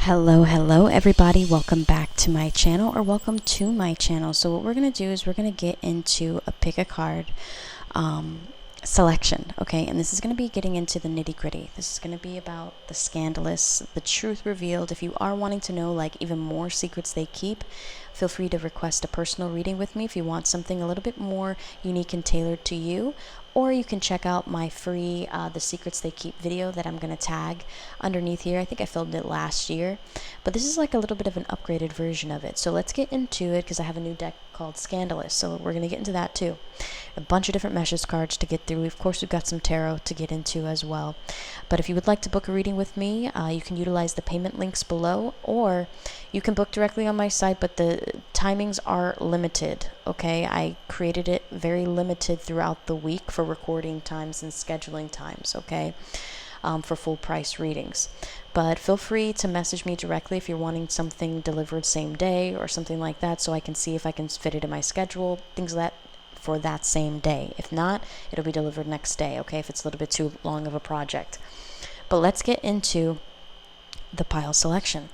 Hello everybody, welcome back to my channel, or welcome to my channel. So what we're going to do is we're going to get into a pick a card selection, okay? And this is going to be getting into the nitty gritty. This is going to be about the scandalous, the truth revealed. If you are wanting to know like even more secrets they keep, feel free to request a personal reading with me if you want something a little bit more unique and tailored to you. Or you can check out my free The Secrets They Keep video that I'm going to tag underneath here. I think I filmed it last year. But this is like a little bit of an upgraded version of it. So let's get into it because I have a new deck called Scandalous. So we're going to get into that too. A bunch of different message cards to get through. Of course, we've got some tarot to get into as well. But if you would like to book a reading with me, you can utilize the payment links below, or you can book directly on my site, but the timings are limited, okay? I created it very limited throughout the week for recording times and scheduling times, okay? For full price readings. But feel free to message me directly if you're wanting something delivered same day or something like that, so I can see if I can fit it in my schedule, things like that, for that same day. If not, it'll be delivered next day, okay, if it's a little bit too long of a project. But let's get into the pile selection.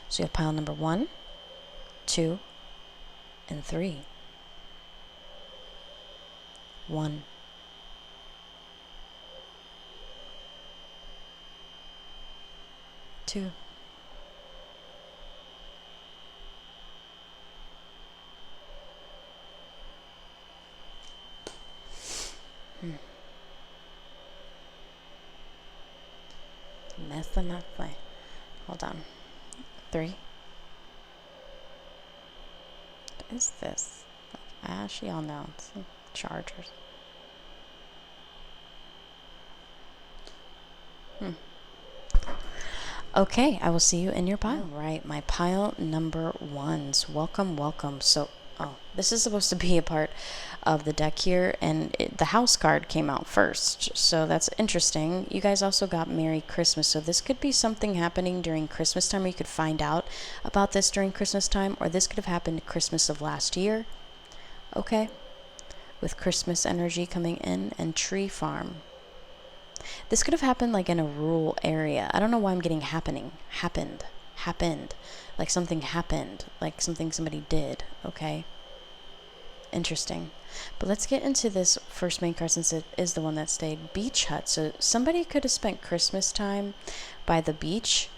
So you have pile number 1, 2, and 3. 1, 2, hold on. 3. What is this? Y'all know. It's like chargers. Okay, I will see you in your pile. All right, my pile number 1s. Welcome. So, this is supposed to be a part of the deck here, and the house card came out first. So that's interesting. You guys also got Merry Christmas. So this could be something happening during Christmas time, or you could find out about this during Christmas time, or this could have happened Christmas of last year. Okay, with Christmas energy coming in, and tree farm. This could have happened like in a rural area. I don't know why I'm getting happened. Like something happened, like something somebody did, okay? Interesting. But let's get into this first main card, since it is the one that stayed. Beach hut. So somebody could have spent Christmas time by the beach,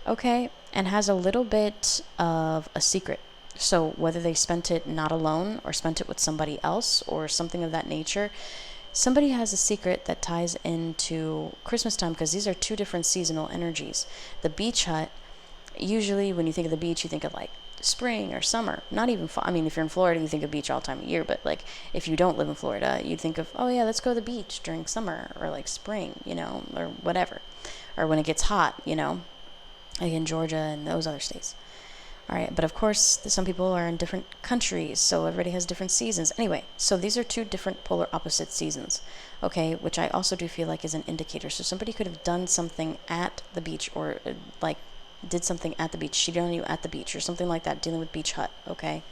okay? And has a little bit of a secret. So whether they spent it not alone or spent it with somebody else or something of that nature, somebody has a secret that ties into Christmas time, because these are two different seasonal energies. The beach hut, usually when you think of the beach, you think of like spring or summer, not even fall. I mean, if you're in Florida, you think of beach all time of year, but like if you don't live in Florida, you'd think of, oh yeah, let's go to the beach during summer or like spring, you know, or whatever, or when it gets hot, you know, like in Georgia and those other states. All right, but of course, some people are in different countries, so everybody has different seasons. Anyway, so these are two different polar opposite seasons, okay, which I also do feel like is an indicator. So somebody could have done something at the beach, or like did something at the beach, cheated on you at the beach, or something like that, dealing with beach hut, okay?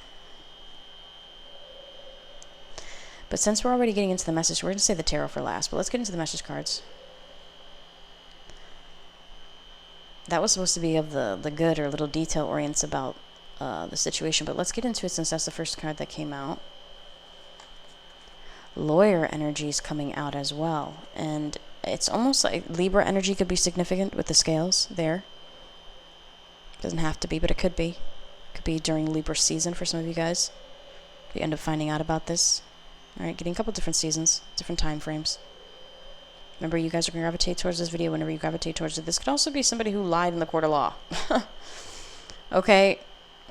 But since we're already getting into the message, we're going to say the tarot for last, but let's get into the message cards. That was supposed to be of the good, or little detail orients about the situation, but let's get into it since that's the first card that came out. Lawyer energy is coming out as well, and it's almost like Libra energy could be significant with the scales there. Doesn't have to be, but it could be. Could be during Libra season for some of you guys. You end up finding out about this. All right, getting a couple different seasons, different time frames. Remember, you guys are going to gravitate towards this video whenever you gravitate towards it. This could also be somebody who lied in the court of law. Okay,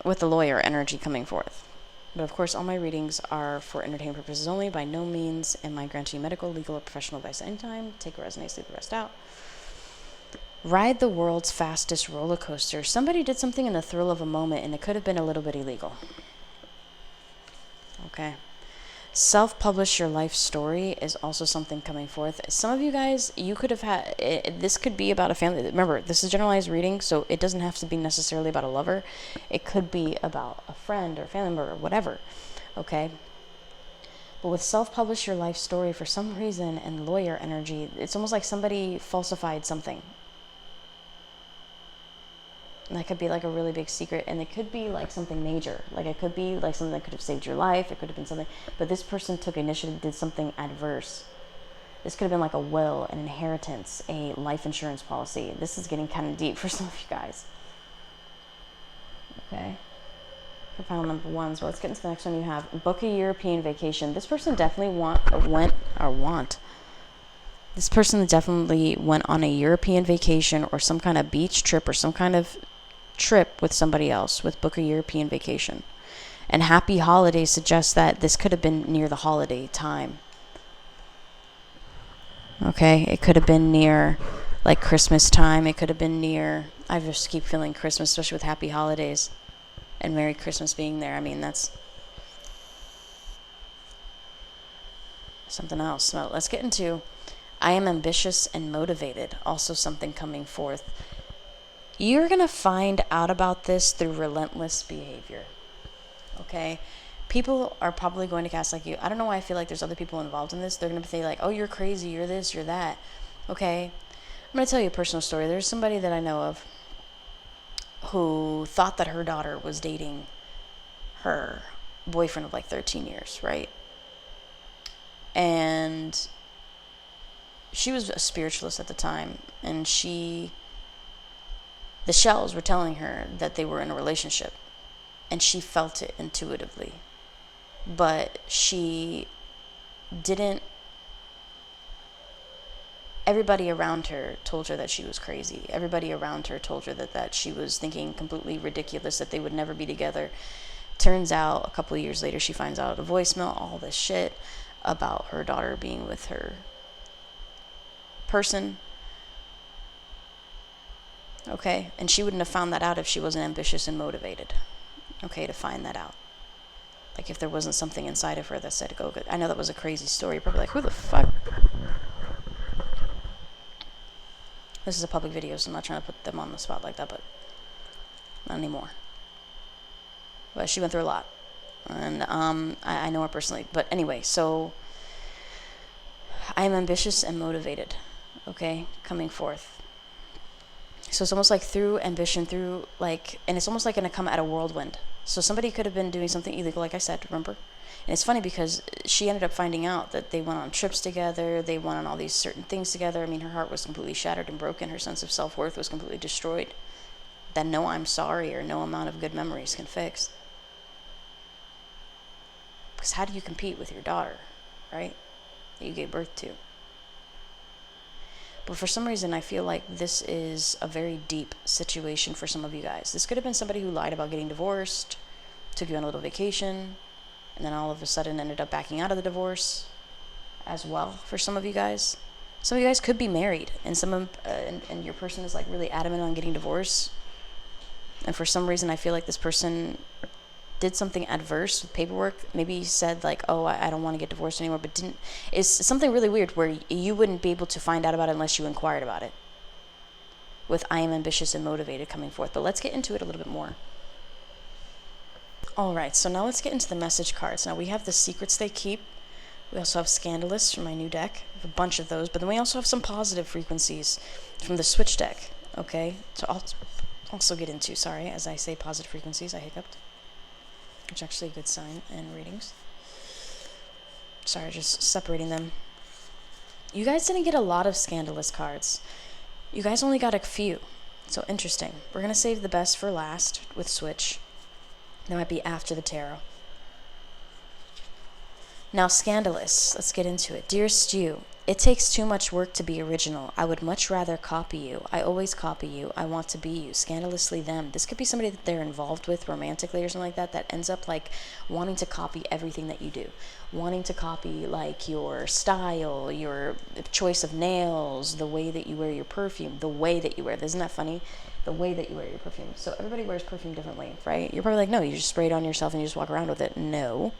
with the lawyer energy coming forth. But of course, all my readings are for entertainment purposes only. By no means am I granting you medical, legal, or professional advice at any time. Take what resonates, leave the rest out. Ride the world's fastest roller coaster. Somebody did something in the thrill of a moment, and it could have been a little bit illegal. Okay. Self-publish your life story is also something coming forth. Some of you guys, you could have had this could be about a family. Remember, this is generalized reading, so it doesn't have to be necessarily about a lover. It could be about a friend or family member or whatever, okay? But with self-publish your life story, for some reason, and lawyer energy, it's almost like somebody falsified something. And that could be like a really big secret, and it could be like something major. Like it could be like something that could have saved your life. It could have been something, but this person took initiative, did something adverse. This could have been like a will, an inheritance, a life insurance policy. This is getting kind of deep for some of you guys. Okay. For final number one, so let's get into the next one. You have book a European vacation. This person definitely This person definitely went on a European vacation or some kind of beach trip or some kind of trip with somebody else with book a European vacation. And happy holidays suggests that this could have been near the holiday time. Okay, it could have been near like Christmas time. It could have been near, I just keep feeling Christmas, especially with happy holidays and Merry Christmas being there. I mean, that's something else. So let's get into I am ambitious and motivated. Also something coming forth. You're going to find out about this through relentless behavior. Okay? People are probably going to cast like you. I don't know why I feel like there's other people involved in this. They're going to say like, oh, you're crazy, you're this, you're that. Okay? I'm going to tell you a personal story. There's somebody that I know of who thought that her daughter was dating her boyfriend of like 13 years, right? And she was a spiritualist at the time, and the shells were telling her that they were in a relationship, and she felt it intuitively, but she didn't. Everybody around her told her that she was crazy. Everybody around her told her that she was thinking completely ridiculous, that they would never be together. Turns out, a couple of years later, she finds out a voicemail, all this shit about her daughter being with her person. Okay? And she wouldn't have found that out if she wasn't ambitious and motivated. Okay, to find that out. Like if there wasn't something inside of her that said, go good. I know that was a crazy story. You're probably like, who the fuck? This is a public video, so I'm not trying to put them on the spot like that, but not anymore. But she went through a lot. And I know her personally. But anyway, so I am ambitious and motivated. Okay? Coming forth. So it's almost like through ambition, through like, and it's almost like going to come at a whirlwind. So somebody could have been doing something illegal, like I said, remember? And it's funny because she ended up finding out that they went on trips together, they went on all these certain things together. I mean, her heart was completely shattered and broken. Her sense of self-worth was completely destroyed. That no I'm sorry or no amount of good memories can fix. Because how do you compete with your daughter, right? That you gave birth to. But for some reason, I feel like this is a very deep situation for some of you guys. This could have been somebody who lied about getting divorced, took you on a little vacation, and then all of a sudden ended up backing out of the divorce as well for some of you guys. Some of you guys could be married, and and your person is like really adamant on getting divorced. And for some reason, I feel like this person did something adverse with paperwork. Maybe said like, oh, I don't want to get divorced anymore, but didn't. It's something really weird where you wouldn't be able to find out about it unless you inquired about it. With I am ambitious and motivated coming forth. But let's get into it a little bit more. All right, so now let's get into the message cards. Now we have the secrets they keep. We also have Scandalous from my new deck. We have a bunch of those, but then we also have some positive frequencies from the switch deck. Okay, so I'll also get into, sorry, as I say positive frequencies, I hiccuped. Which is actually a good sign in readings. Sorry, just separating them. You guys didn't get a lot of Scandalous cards. You guys only got a few. So interesting. We're going to save the best for last with switch. That might be after the tarot. Now, Scandalous. Let's get into it. Dearest you, it takes too much work to be original. I would much rather copy you. I always copy you. I want to be you. Scandalously them. This could be somebody that they're involved with romantically or something like that ends up like wanting to copy everything that you do. Wanting to copy like your style, your choice of nails, the way that you wear your perfume, the way that you wear it. Isn't that funny? The way that you wear your perfume. So everybody wears perfume differently, right? You're probably like, no, you just spray it on yourself and you just walk around with it. No.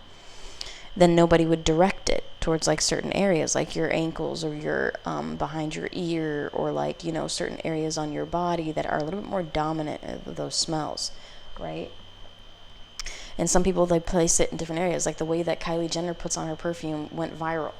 Then nobody would direct it towards like certain areas, like your ankles or your behind your ear, or like, you know, certain areas on your body that are a little bit more dominant of those smells, right? And some people, they place it in different areas, like the way that Kylie Jenner puts on her perfume went viral.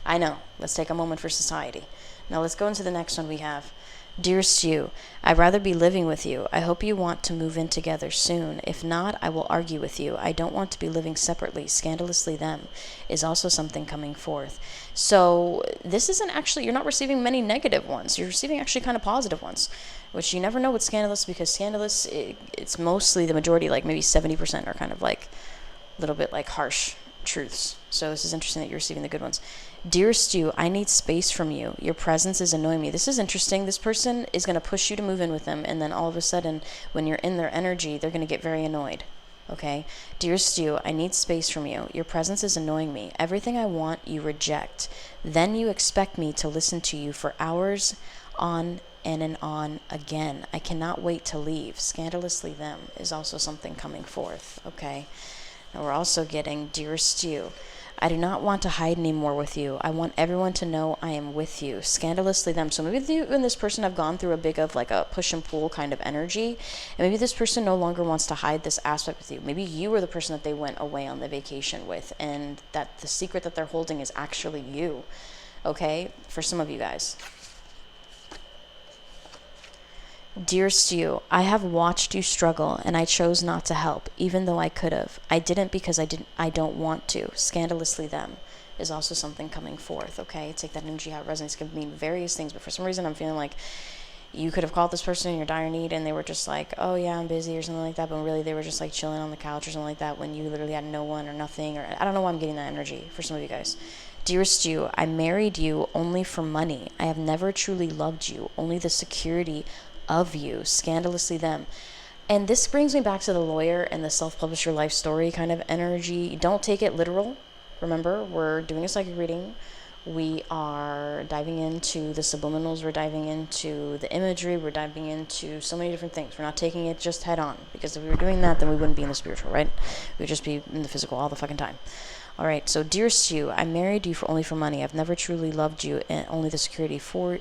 I know. Let's take a moment for society. Now let's go into the next one we have. Dearest you, I'd rather be living with you. I hope you want to move in together soon. If not, I will argue with you. I don't want to be living separately. Scandalously them is also something coming forth. So this isn't actually, you're not receiving many negative ones. You're receiving actually kind of positive ones, which you never know with Scandalous, because Scandalous, it's mostly the majority, like maybe 70% are kind of like a little bit like harsh truths. So this is interesting that you're receiving the good ones. Dearest you, I need space from you. Your presence is annoying me. This is interesting. This person is going to push you to move in with them, and then all of a sudden, when you're in their energy, they're going to get very annoyed. Okay? Dearest you, I need space from you. Your presence is annoying me. Everything I want, you reject. Then you expect me to listen to you for hours on and on again. I cannot wait to leave. Scandalously them is also something coming forth. Okay? Now we're also getting, dearest you, I do not want to hide anymore with you. I want everyone to know I am with you. Scandalously them. So maybe you and this person have gone through a big of like a push and pull kind of energy. And maybe this person no longer wants to hide this aspect with you. Maybe you were the person that they went away on the vacation with, and that the secret that they're holding is actually you. Okay? For some of you guys. Dearest you, I have watched you struggle, and I chose not to help, even though I could have. I didn't because I don't want to. Scandalously them is also something coming forth, okay? Take that energy how it resonates. It can mean various things, but for some reason I'm feeling like you could have called this person in your dire need, and they were just like, oh yeah, I'm busy or something like that, but really they were just like chilling on the couch or something like that when you literally had no one or nothing, or I don't know why I'm getting that energy for some of you guys. Dearest you, I married you only for money. I have never truly loved you, only the security of you. Scandalously them. And this brings me back to the lawyer and the self-publish your life story kind of energy. Don't take it literal. Remember, we're doing a psychic reading. We are diving into the subliminals. We're diving into the imagery. We're diving into so many different things. We're not taking it just head on, because if we were doing that, then we wouldn't be in the spiritual, right? We would just be in the physical all the fucking time. All right, so dearest you, I married you only for money. I've never truly loved you, and only the security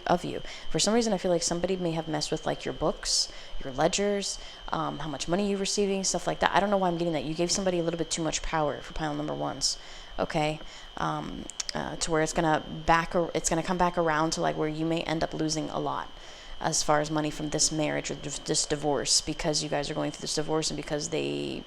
of you. For some reason, I feel like somebody may have messed with like your books, your ledgers, how much money you're receiving, stuff like that. I don't know why I'm getting that. You gave somebody a little bit too much power for pile number ones, okay? To where it's gonna come back around to like where you may end up losing a lot as far as money from this marriage or this divorce, because you guys are going through this divorce, and because they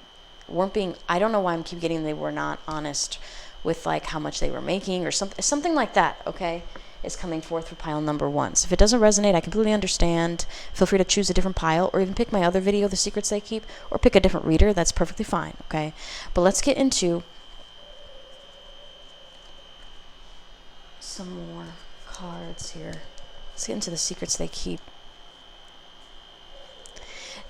weren't being, I don't know why I'm keep getting they were not honest with like how much they were making or something like that, okay, is coming forth for pile number one. So if it doesn't resonate, I completely understand. Feel free to choose a different pile, or even pick my other video, The Secrets They Keep, or pick a different reader. That's perfectly fine, okay? But let's get into some more cards here. Let's get into The Secrets They Keep.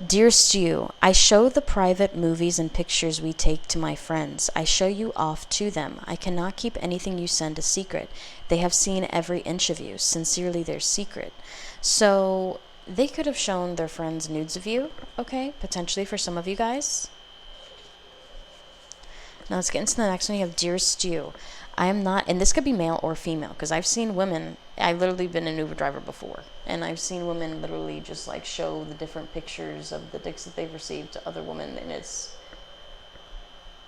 Dearest you, I show the private movies and pictures we take to my friends. I show you off to them. I cannot keep anything you send a secret. They have seen every inch of you. Sincerely, their secret. So they could have shown their friends nudes of you, okay? Potentially for some of you guys. Now let's get into the next one. You have Dearest you. I am not, and this could be male or female, because I've seen women, I've literally been an Uber driver before, and I've seen women literally just like show the different pictures of the dicks that they've received to other women, and it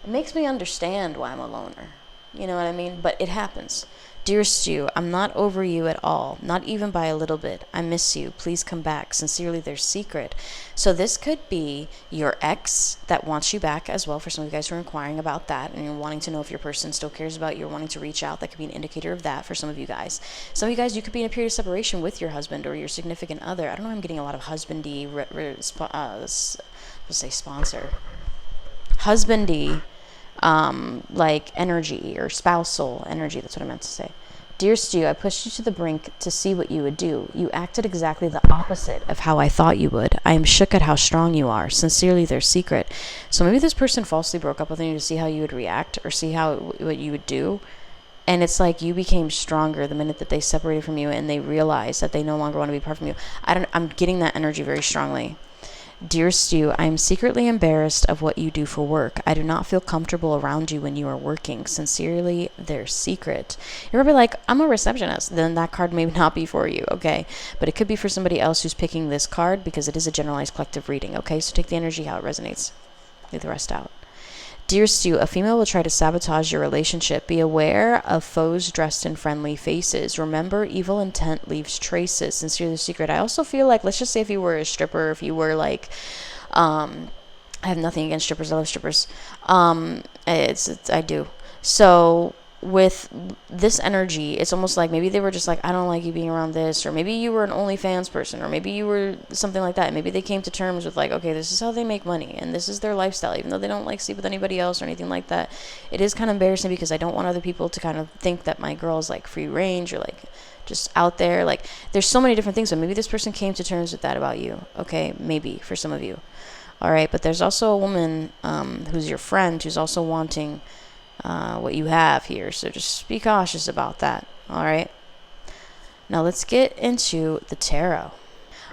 makes me understand why I'm a loner. You know what I mean? But it happens. Dearest you, I'm not over you at all, not even by a little bit. I miss you. Please come back. Sincerely, their secret. So this could be your ex that wants you back as well, for some of you guys who are inquiring about that, and you're wanting to know if your person still cares about you, or wanting to reach out. That could be an indicator of that for some of you guys. Some of you guys, you could be in a period of separation with your husband or your significant other. I don't know, I'm getting a lot of husbandy, let's say sponsor. Husbandy, like energy, or spousal energy. That's what I meant to say. Dearest you, I pushed you to the brink to see what you would do. You acted exactly the opposite of how I thought you would. I am shook at how strong you are. Sincerely, their secret. So maybe this person falsely broke up with you to see how you would react, or see what you would do. And it's like you became stronger the minute that they separated from you, and they realized that they no longer want to be part from you. I'm getting that energy very strongly. Dearest you, I am secretly embarrassed of what you do for work. I do not feel comfortable around you when you are working. Sincerely, their secret. You're probably like, I'm a receptionist. Then that card may not be for you, okay? But it could be for somebody else who's picking this card, because it is a generalized collective reading, okay? So take the energy how it resonates. Leave the rest out. Dear Stu, a female will try to sabotage your relationship. Be aware of foes dressed in friendly faces. Remember, evil intent leaves traces. Sincerely the secret. I also feel like, let's just say if you were a stripper, if you were like, I have nothing against strippers. I love strippers. I do. So with this energy, it's almost like maybe they were just like, I don't like you being around this, or maybe you were an OnlyFans person, or maybe you were something like that. Maybe they came to terms with like, okay, this is how they make money, and this is their lifestyle, even though they don't like sleep with anybody else or anything like that. It is kind of embarrassing because I don't want other people to kind of think that my girl's like free range or like just out there. Like there's so many different things, but maybe this person came to terms with that about you. Okay, maybe for some of you. All right, but there's also a woman who's your friend who's also wanting what you have here. So just be cautious about that. All right. Now let's get into the tarot.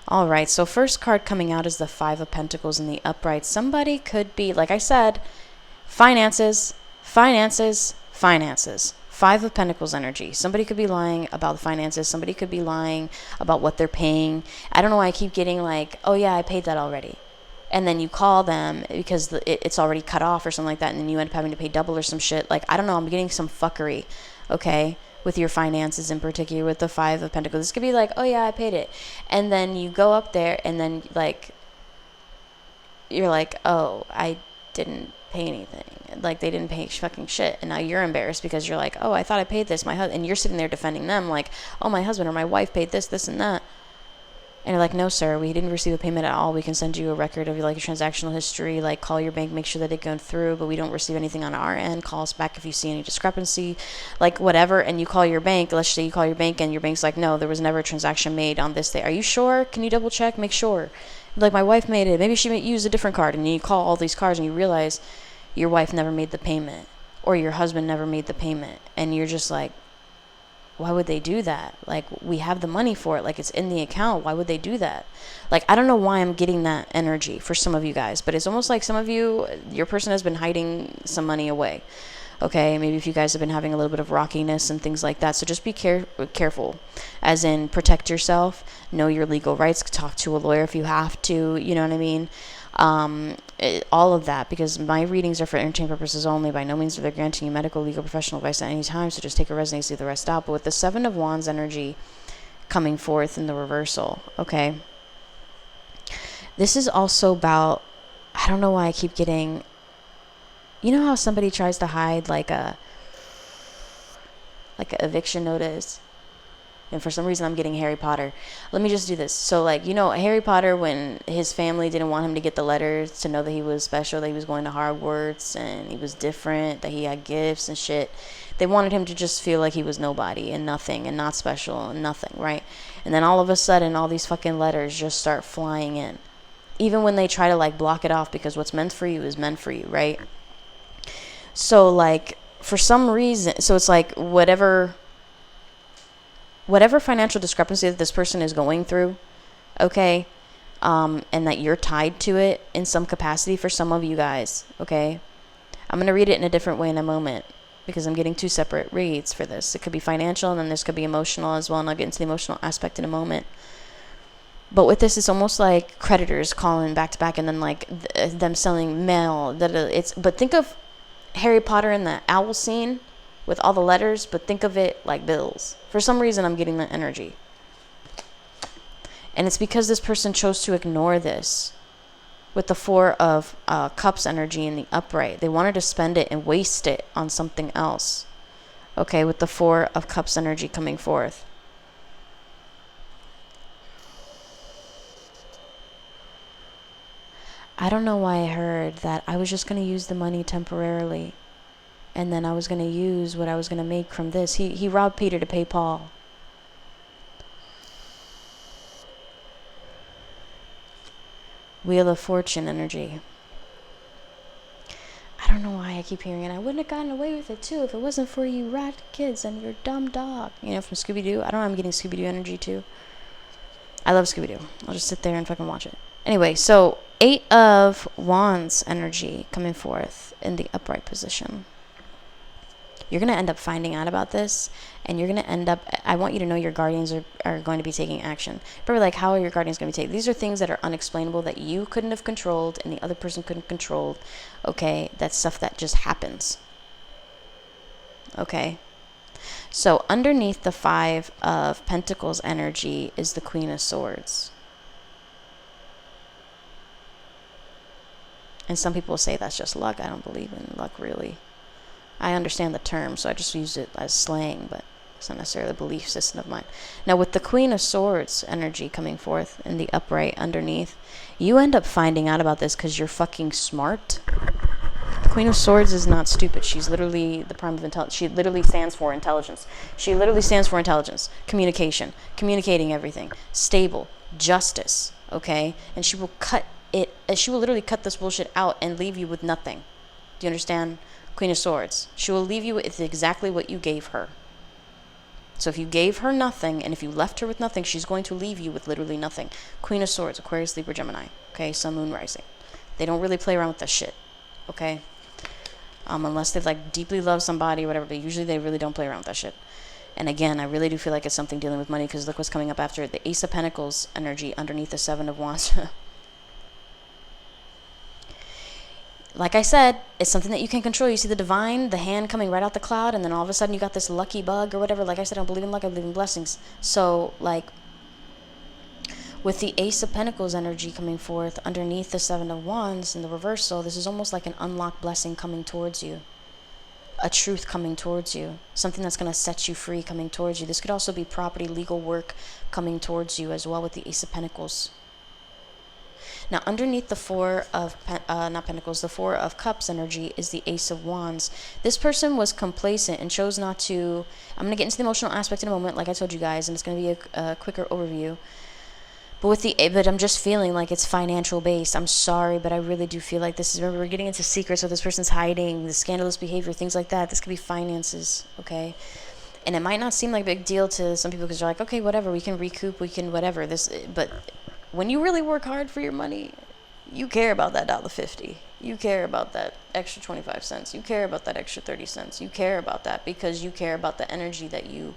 All right. So first card coming out is the Five of Pentacles in the upright. Somebody could be, like I said, finances, finances, finances. Five of Pentacles energy. Somebody could be lying about the finances. Somebody could be lying about what they're paying. I don't know why I keep getting like, oh yeah, I paid that already. And then you call them because it's already cut off or something like that, and then you end up having to pay double or some shit. Like, I don't know, I'm getting some fuckery, okay, with your finances in particular, with the Five of Pentacles. This could be like, oh yeah, I paid it. And then you go up there, and then, like, you're like, oh, I didn't pay anything. Like, they didn't pay fucking shit. And now you're embarrassed because you're like, oh, I thought I paid this. And you're sitting there defending them like, oh, my husband or my wife paid this, this, and that. And you're like, no, sir, we didn't receive a payment at all. We can send you a record of like your transactional history, like call your bank, make sure that it goes through, but we don't receive anything on our end. Call us back if you see any discrepancy, like whatever. And you call your bank. Let's say you call your bank and your bank's like, no, there was never a transaction made on this day. Are you sure? Can you double check? Make sure. Like, my wife made it. Maybe she used a different card. And you call all these cards and you realize your wife never made the payment or your husband never made the payment. And you're just like, why would they do that? Like, we have the money for it. Like, it's in the account. Why would they do that? Like, I don't know why I'm getting that energy for some of you guys, but it's almost like some of you, your person has been hiding some money away. Okay, maybe if you guys have been having a little bit of rockiness and things like that. So just be careful, as in protect yourself, know your legal rights, talk to a lawyer if you have to, you know what I mean? All of that, because my readings are for entertainment purposes only. By no means are they granting you medical, legal, professional advice at any time, so just take a resonance, leave the rest out. But with the Seven of Wands energy coming forth in the reversal, okay, this is also about, I don't know why I keep getting, you know how somebody tries to hide like a eviction notice? And for some reason I'm getting Harry Potter. Let me just do this. So, like, you know, Harry Potter, when his family didn't want him to get the letters to know that he was special, that he was going to Hogwarts and he was different, that he had gifts and shit, they wanted him to just feel like he was nobody and nothing and not special and nothing, right? And then all of a sudden all these fucking letters just start flying in, even when they try to like block it off, because what's meant for you is meant for you, right? So, like, for some reason, so it's like whatever financial discrepancy that this person is going through, okay, and that you're tied to it in some capacity for some of you guys, okay? I'm going to read it in a different way in a moment because I'm getting two separate reads for this. It could be financial, and then this could be emotional as well, and I'll get into the emotional aspect in a moment. But with this, it's almost like creditors calling back to back, and then like them selling mail. But think of Harry Potter in the owl scene with all the letters, but think of it like bills. For some reason, I'm getting that energy. And it's because this person chose to ignore this. With the Four of Cups energy in the upright, they wanted to spend it and waste it on something else. Okay, with the Four of Cups energy coming forth. I don't know why I heard that I was just going to use the money temporarily, and then I was going to use what I was going to make from this. He robbed Peter to pay Paul. Wheel of Fortune energy. I don't know why I keep hearing it. I wouldn't have gotten away with it too if it wasn't for you rat kids and your dumb dog. You know, from Scooby-Doo. I don't know, I'm getting Scooby-Doo energy too. I love Scooby-Doo. I'll just sit there and fucking watch it. Anyway, so 8 of Wands energy coming forth in the upright position. You're going to end up finding out about this, and you're going to end up, I want you to know your guardians are going to be taking action. Probably like, how are your guardians going to be taking? These are things that are unexplainable that you couldn't have controlled and the other person couldn't control. Okay, that's stuff that just happens. Okay. So underneath the Five of Pentacles energy is the Queen of Swords. And some people say that's just luck. I don't believe in luck, really. I understand the term, so I just use it as slang, but it's not necessarily a belief system of mine. Now, with the Queen of Swords energy coming forth in the upright underneath, you end up finding out about this because you're fucking smart. The Queen of Swords is not stupid. She's literally the prime of intelligence. She literally stands for intelligence. She literally stands for intelligence, communication, communicating everything, stable, justice, okay? And she will she will literally cut this bullshit out and leave you with nothing. Do you understand? Queen of Swords. She will leave you with exactly what you gave her. So if you gave her nothing, and if you left her with nothing, she's going to leave you with literally nothing. Queen of Swords, Aquarius, Libra, Gemini. Okay, Sun, Moon, Rising. They don't really play around with this shit. Okay? Unless they like deeply love somebody or whatever, but usually they really don't play around with that shit. And again, I really do feel like it's something dealing with money, because look what's coming up after the Ace of Pentacles energy underneath the Seven of Wands. Like I said, it's something that you can control. You see the divine, the hand coming right out the cloud, and then all of a sudden you got this lucky bug or whatever. Like I said, I don't believe in luck, I believe in blessings. So, like, with the Ace of Pentacles energy coming forth underneath the Seven of Wands in the reversal, this is almost like an unlocked blessing coming towards you. A truth coming towards you. Something that's going to set you free coming towards you. This could also be property, legal work coming towards you as well with the Ace of Pentacles. Now, underneath the Four of, the Four of Cups energy is the Ace of Wands. This person was complacent and chose not to. I'm going to get into the emotional aspect in a moment, like I told you guys, and it's going to be a quicker overview. But I'm just feeling like it's financial based. I'm sorry, but I really do feel like this is, remember, we're getting into secrets, so this person's hiding, the scandalous behavior, things like that. This could be finances, okay? And it might not seem like a big deal to some people because they're like, okay, whatever, we can recoup, we can whatever. But when you really work hard for your money, you care about that $1.50. You care about that extra 25 cents. You care about that extra 30 cents. You care about that because you care about the energy that you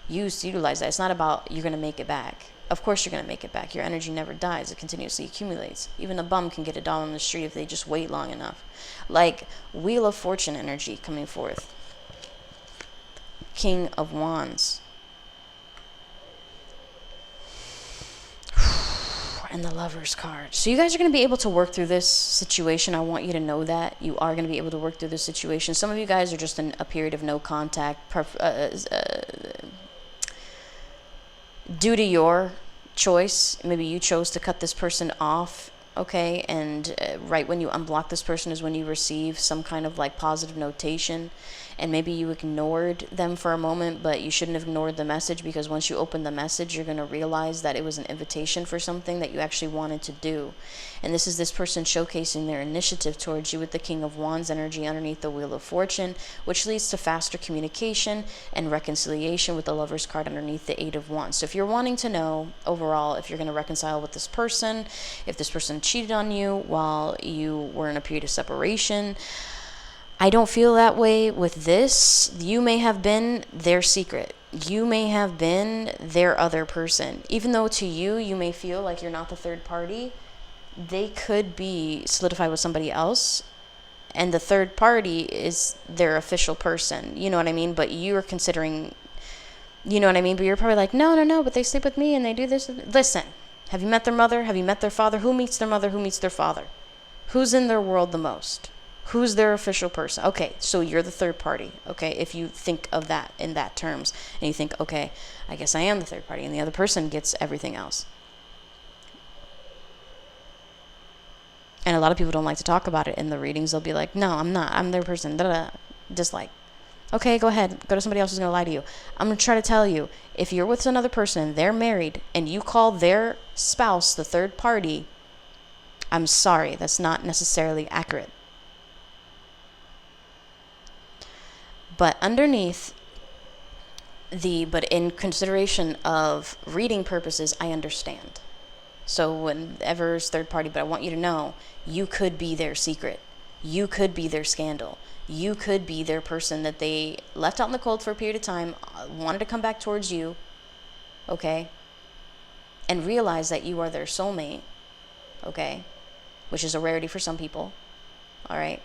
use to utilize that. It's not about you're going to make it back. Of course you're going to make it back. Your energy never dies. It continuously accumulates. Even a bum can get $1 on the street if they just wait long enough. Like Wheel of Fortune energy coming forth. King of Wands. And the Lover's card. So you guys are going to be able to work through this situation. I want you to know that you are going to be able to work through this situation. Some of you guys are just in a period of no contact due to your choice. Maybe you chose to cut this person off, okay? And right when you unblock this person is when you receive some kind of like positive notation. And maybe you ignored them for a moment, but you shouldn't have ignored the message, because once you open the message, you're going to realize that it was an invitation for something that you actually wanted to do. And this is this person showcasing their initiative towards you with the King of Wands energy underneath the Wheel of Fortune, which leads to faster communication and reconciliation with the Lover's card underneath the Eight of Wands. So if you're wanting to know overall if you're going to reconcile with this person, if this person cheated on you while you were in a period of separation, I don't feel that way with this. You may have been their secret. You may have been their other person. Even though to you, you may feel like you're not the third party, they could be solidified with somebody else. And the third party is their official person. You know what I mean? But you're considering, you know what I mean? But you're probably like, no, but they sleep with me and they do this. Listen, have you met their mother? Have you met their father? Who meets their mother? Who meets their father? Who's in their world the most? Who's their official person? Okay, so you're the third party, okay, if you think of that in that terms. And you think, okay, I guess I am the third party, and the other person gets everything else. And a lot of people don't like to talk about it in the readings. They'll be like, no, I'm not. I'm their person. Da-da-da. Dislike. Okay, go ahead. Go to somebody else who's going to lie to you. I'm going to try to tell you, if you're with another person and they're married and you call their spouse the third party, I'm sorry. That's not necessarily accurate. But underneath but in consideration of reading purposes, I understand. So whenever it's third party, but I want you to know, you could be their secret. You could be their scandal. You could be their person that they left out in the cold for a period of time, wanted to come back towards you, okay? And realize that you are their soulmate, okay? Which is a rarity for some people, all right?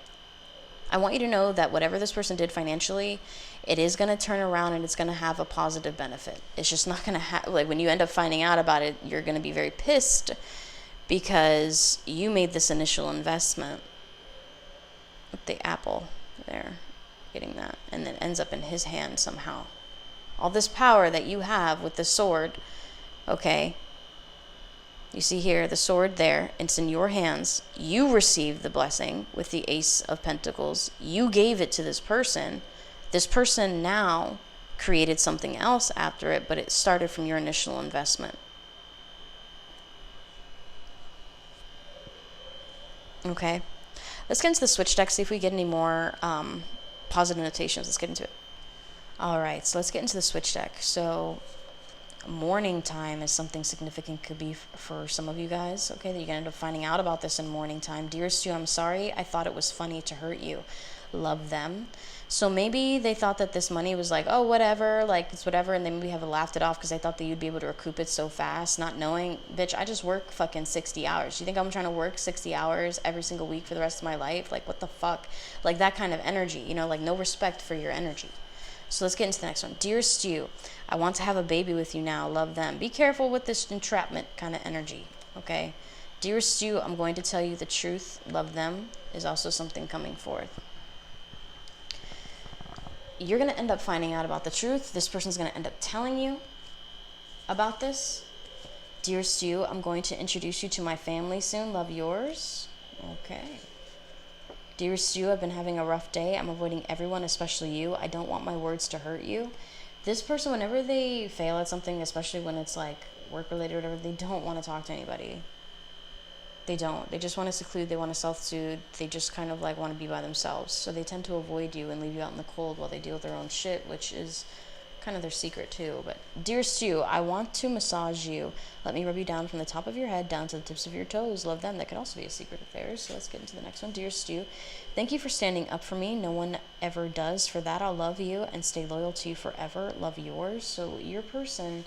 I want you to know that whatever this person did financially, it is going to turn around and it's going to have a positive benefit. It's just not going to have, like, when you end up finding out about it, you're going to be very pissed because you made this initial investment with the apple there, getting that, and then ends up in his hand somehow. All this power that you have with the sword, okay? You see here, the sword there, it's in your hands. You received the blessing with the Ace of Pentacles. You gave it to this person. This person now created something else after it, but it started from your initial investment. Okay? Let's get into the switch deck, see if we get any more positive notations. Let's get into it. All right, so let's get into the switch deck. So morning time is something significant, could be for some of you guys, okay, that you're gonna end up finding out about this in morning time. Dearest you, I'm sorry, I thought it was funny to hurt you. Love them. So maybe they thought that this money was like, oh, whatever, like it's whatever, and they maybe have laughed it off because they thought that you'd be able to recoup it so fast, not knowing, bitch, I just work fucking 60 hours. You think I'm trying to work 60 hours every single week for the rest of my life? Like, what the fuck? Like, that kind of energy, you know, like no respect for your energy. So let's get into the next one. Dearest you, I want to have a baby with you now. Love them. Be careful with this entrapment kind of energy, okay? Dearest you, I'm going to tell you the truth. Love them is also something coming forth. You're going to end up finding out about the truth. This person's going to end up telling you about this. Dearest you, I'm going to introduce you to my family soon. Love yours. Okay. Dearest you, I've been having a rough day. I'm avoiding everyone, especially you. I don't want my words to hurt you. This person, whenever they fail at something, especially when it's like work-related or whatever, they don't want to talk to anybody. They don't. They just want to seclude. They want to self-soothe. They just kind of like want to be by themselves. So they tend to avoid you and leave you out in the cold while they deal with their own shit, which is kind of their secret too. But dearest you, I want to massage you. Let me rub you down from the top of your head down to the tips of your toes. Love them. That could also be a secret of theirs. So let's get into the next one. Dearest you, thank you for standing up for me. No one ever does. For that, I'll love you and stay loyal to you forever. Love yours. So your person,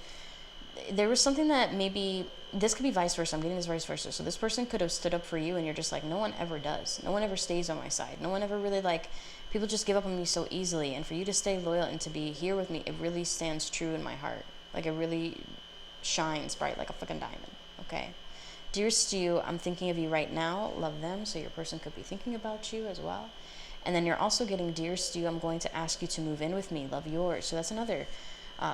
there was something that maybe, this could be vice versa. I'm getting this vice versa. So this person could have stood up for you and you're just like, no one ever does. No one ever stays on my side. No one ever really like, people just give up on me so easily. And for you to stay loyal and to be here with me, it really stands true in my heart. Like it really shines bright like a fucking diamond. Okay. Dearest you, I'm thinking of you right now. Love them. So your person could be thinking about you as well. And then you're also getting, dearest you, I'm going to ask you to move in with me. Love yours. So that's another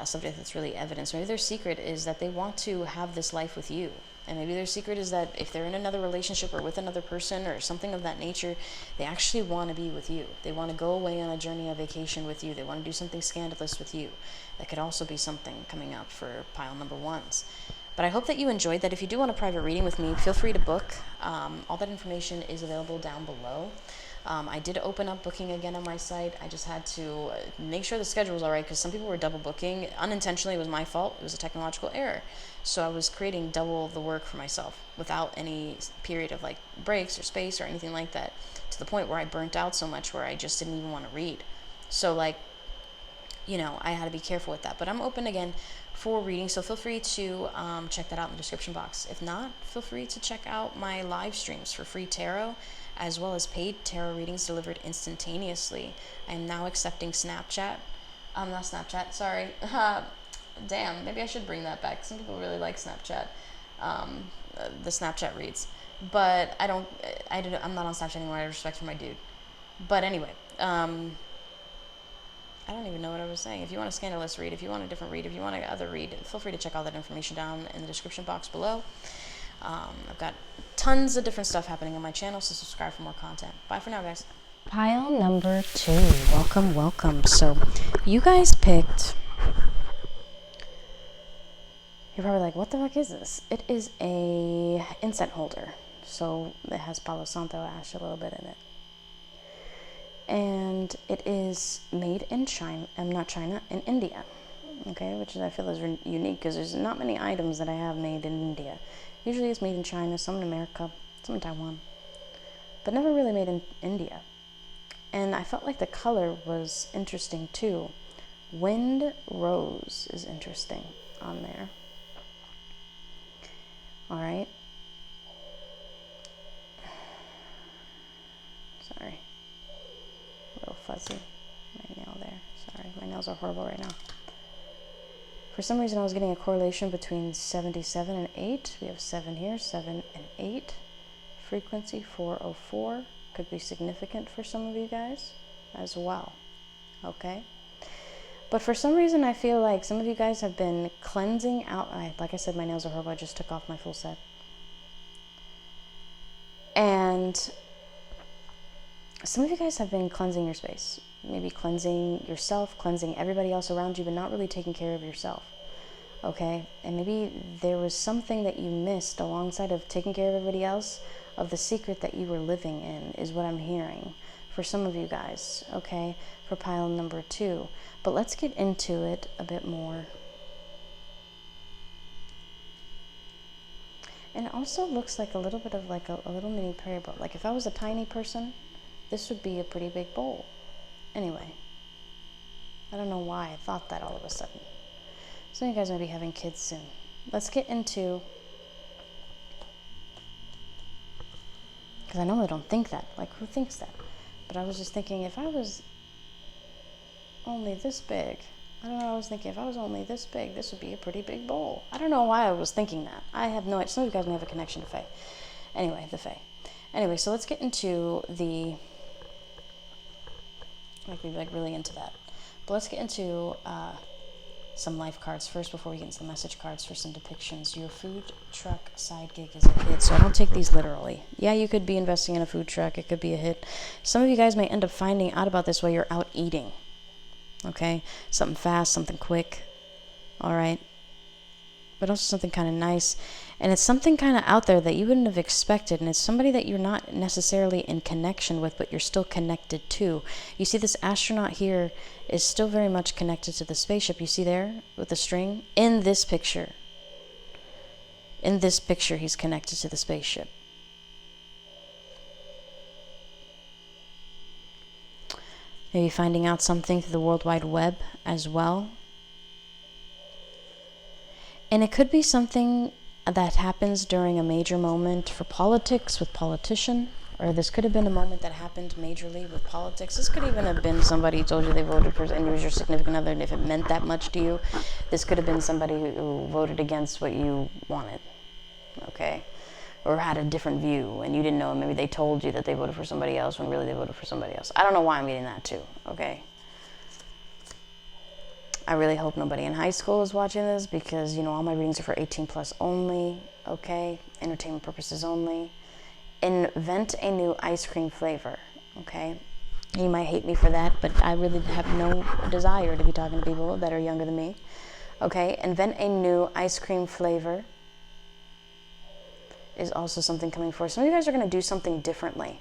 subject that's really evidence. Maybe their secret is that they want to have this life with you. And maybe their secret is that if they're in another relationship or with another person or something of that nature, they actually want to be with you. They want to go away on a journey, a vacation with you. They want to do something scandalous with you. That could also be something coming up for pile number ones. But I hope that you enjoyed that. If you do want a private reading with me, feel free to book. All that information is available down below. I did open up booking again on my site. I just had to make sure the schedule was all right because some people were double booking. Unintentionally, it was my fault. It was a technological error. So I was creating double the work for myself without any period of like breaks or space or anything like that, to the point where I burnt out so much where I just didn't even want to read. So like, you know, I had to be careful with that. But I'm open again for reading, so feel free to check that out in the description box. If not, feel free to check out my live streams for free tarot, as well as paid tarot readings delivered instantaneously. I am now accepting Snapchat. Not Snapchat, sorry. Damn, maybe I should bring that back. Some people really like Snapchat, the Snapchat reads. But I'm not on Snapchat anymore, out of respect for my dude. But anyway, I don't even know what I was saying. If you want a Scandalous read, if you want a different read, if you want another read, feel free to check all that information down in the description box below. I've got tons of different stuff happening on my channel, so subscribe for more content. Bye for now, guys. Pile number 2. Welcome, welcome. So, you guys picked... You're probably like, what the fuck is this? It is a incense holder. So, it has Palo Santo ash a little bit in it. And it is made in China, not China, in India. Okay, which I feel is unique because there's not many items that I have made in India. Usually it's made in China, some in America, some in Taiwan. but never really made in India. And I felt like the color was interesting too. Wind rose is interesting on there. All right. Sorry. A little fuzzy. My nail there. Sorry, my nails are horrible right now. For some reason I was getting a correlation between 77 and 8. We have 7 here, 7 and 8. Frequency 404 could be significant for some of you guys as well. Okay? But for some reason I feel like some of you guys have been cleansing out. Like I said, my nails are horrible. I just took off my full set. And some of you guys have been cleansing your space. Maybe cleansing yourself, cleansing everybody else around you, but not really taking care of yourself. Okay? And maybe there was something that you missed alongside of taking care of everybody else, of the secret that you were living in, is what I'm hearing for some of you guys. Okay? For pile number 2. But let's get into it a bit more. And it also looks like a little bit of like a little mini prayer bowl. Like if I was a tiny person, this would be a pretty big bowl. Anyway, I don't know why I thought that all of a sudden. Some of you guys might be having kids soon. Let's get into, because I normally don't think that. Like, who thinks that? But I was just thinking, if I was only this big, I don't know, I was thinking, if I was only this big, this would be a pretty big bowl. I don't know why I was thinking that. I have no idea. Some of you guys may have a connection to Fae. Anyway, the Fae. Anyway, so let's get into the, like really into that. But let's get into some life cards first before we get into the message cards for some depictions. Your food truck side gig is a hit, so I don't take these literally. Yeah, you could be investing in a food truck. It could be a hit. Some of you guys may end up finding out about this while you're out eating. Okay? Something fast, something quick. All right? But also something kind of nice. And it's something kind of out there that you wouldn't have expected. And it's somebody that you're not necessarily in connection with, but you're still connected to. You see this astronaut here is still very much connected to the spaceship. You see there with the string? In this picture. In this picture, he's connected to the spaceship. Maybe finding out something through the World Wide Web as well. And it could be something that happens during a major moment for politics with politician, or this could have been a moment that happened majorly with politics. This could even have been somebody who told you they voted for, and it was your significant other, and if it meant that much to you, this could have been somebody who voted against what you wanted, okay? Or had a different view, and you didn't know, maybe they told you that they voted for somebody else when really they voted for somebody else. I don't know why I'm getting that too, okay? I really hope nobody in high school is watching this, because, you know, all my readings are for 18 plus only, okay? Entertainment purposes only. Invent a new ice cream flavor, okay? You might hate me for that, but I really have no desire to be talking to people that are younger than me, okay? Invent a new ice cream flavor is also something coming forward. Some of you guys are going to do something differently,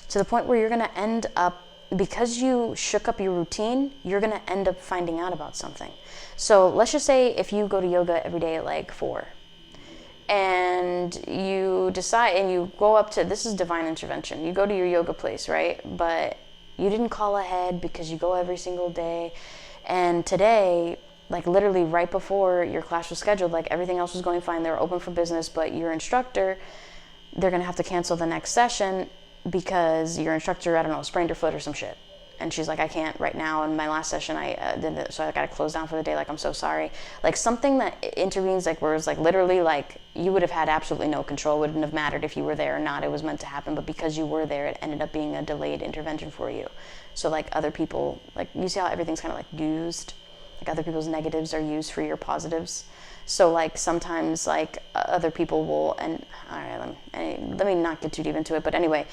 to the point where you're going to end up, because you shook up your routine, you're going to end up finding out about something. So let's just say if you go to yoga every day at like 4, and you decide, and you go up to, this is divine intervention, you go to your yoga place, right? But you didn't call ahead because you go every single day. And today, like literally right before your class was scheduled, like everything else was going fine, they were open for business, but your instructor, they're going to have to cancel the next session because your instructor, I don't know, sprained her foot or some shit. And she's like, I can't right now. In my last session, I did it, so I got to close down for the day. Like, I'm so sorry. Like something that intervenes, like where it's like literally like you would have had absolutely no control. Wouldn't have mattered if you were there or not. It was meant to happen, but because you were there, it ended up being a delayed intervention for you. So like other people, like you see how everything's kind of like used. Like other people's negatives are used for your positives. So like sometimes like other people will, and all right, let me not get too deep into it, but anyway,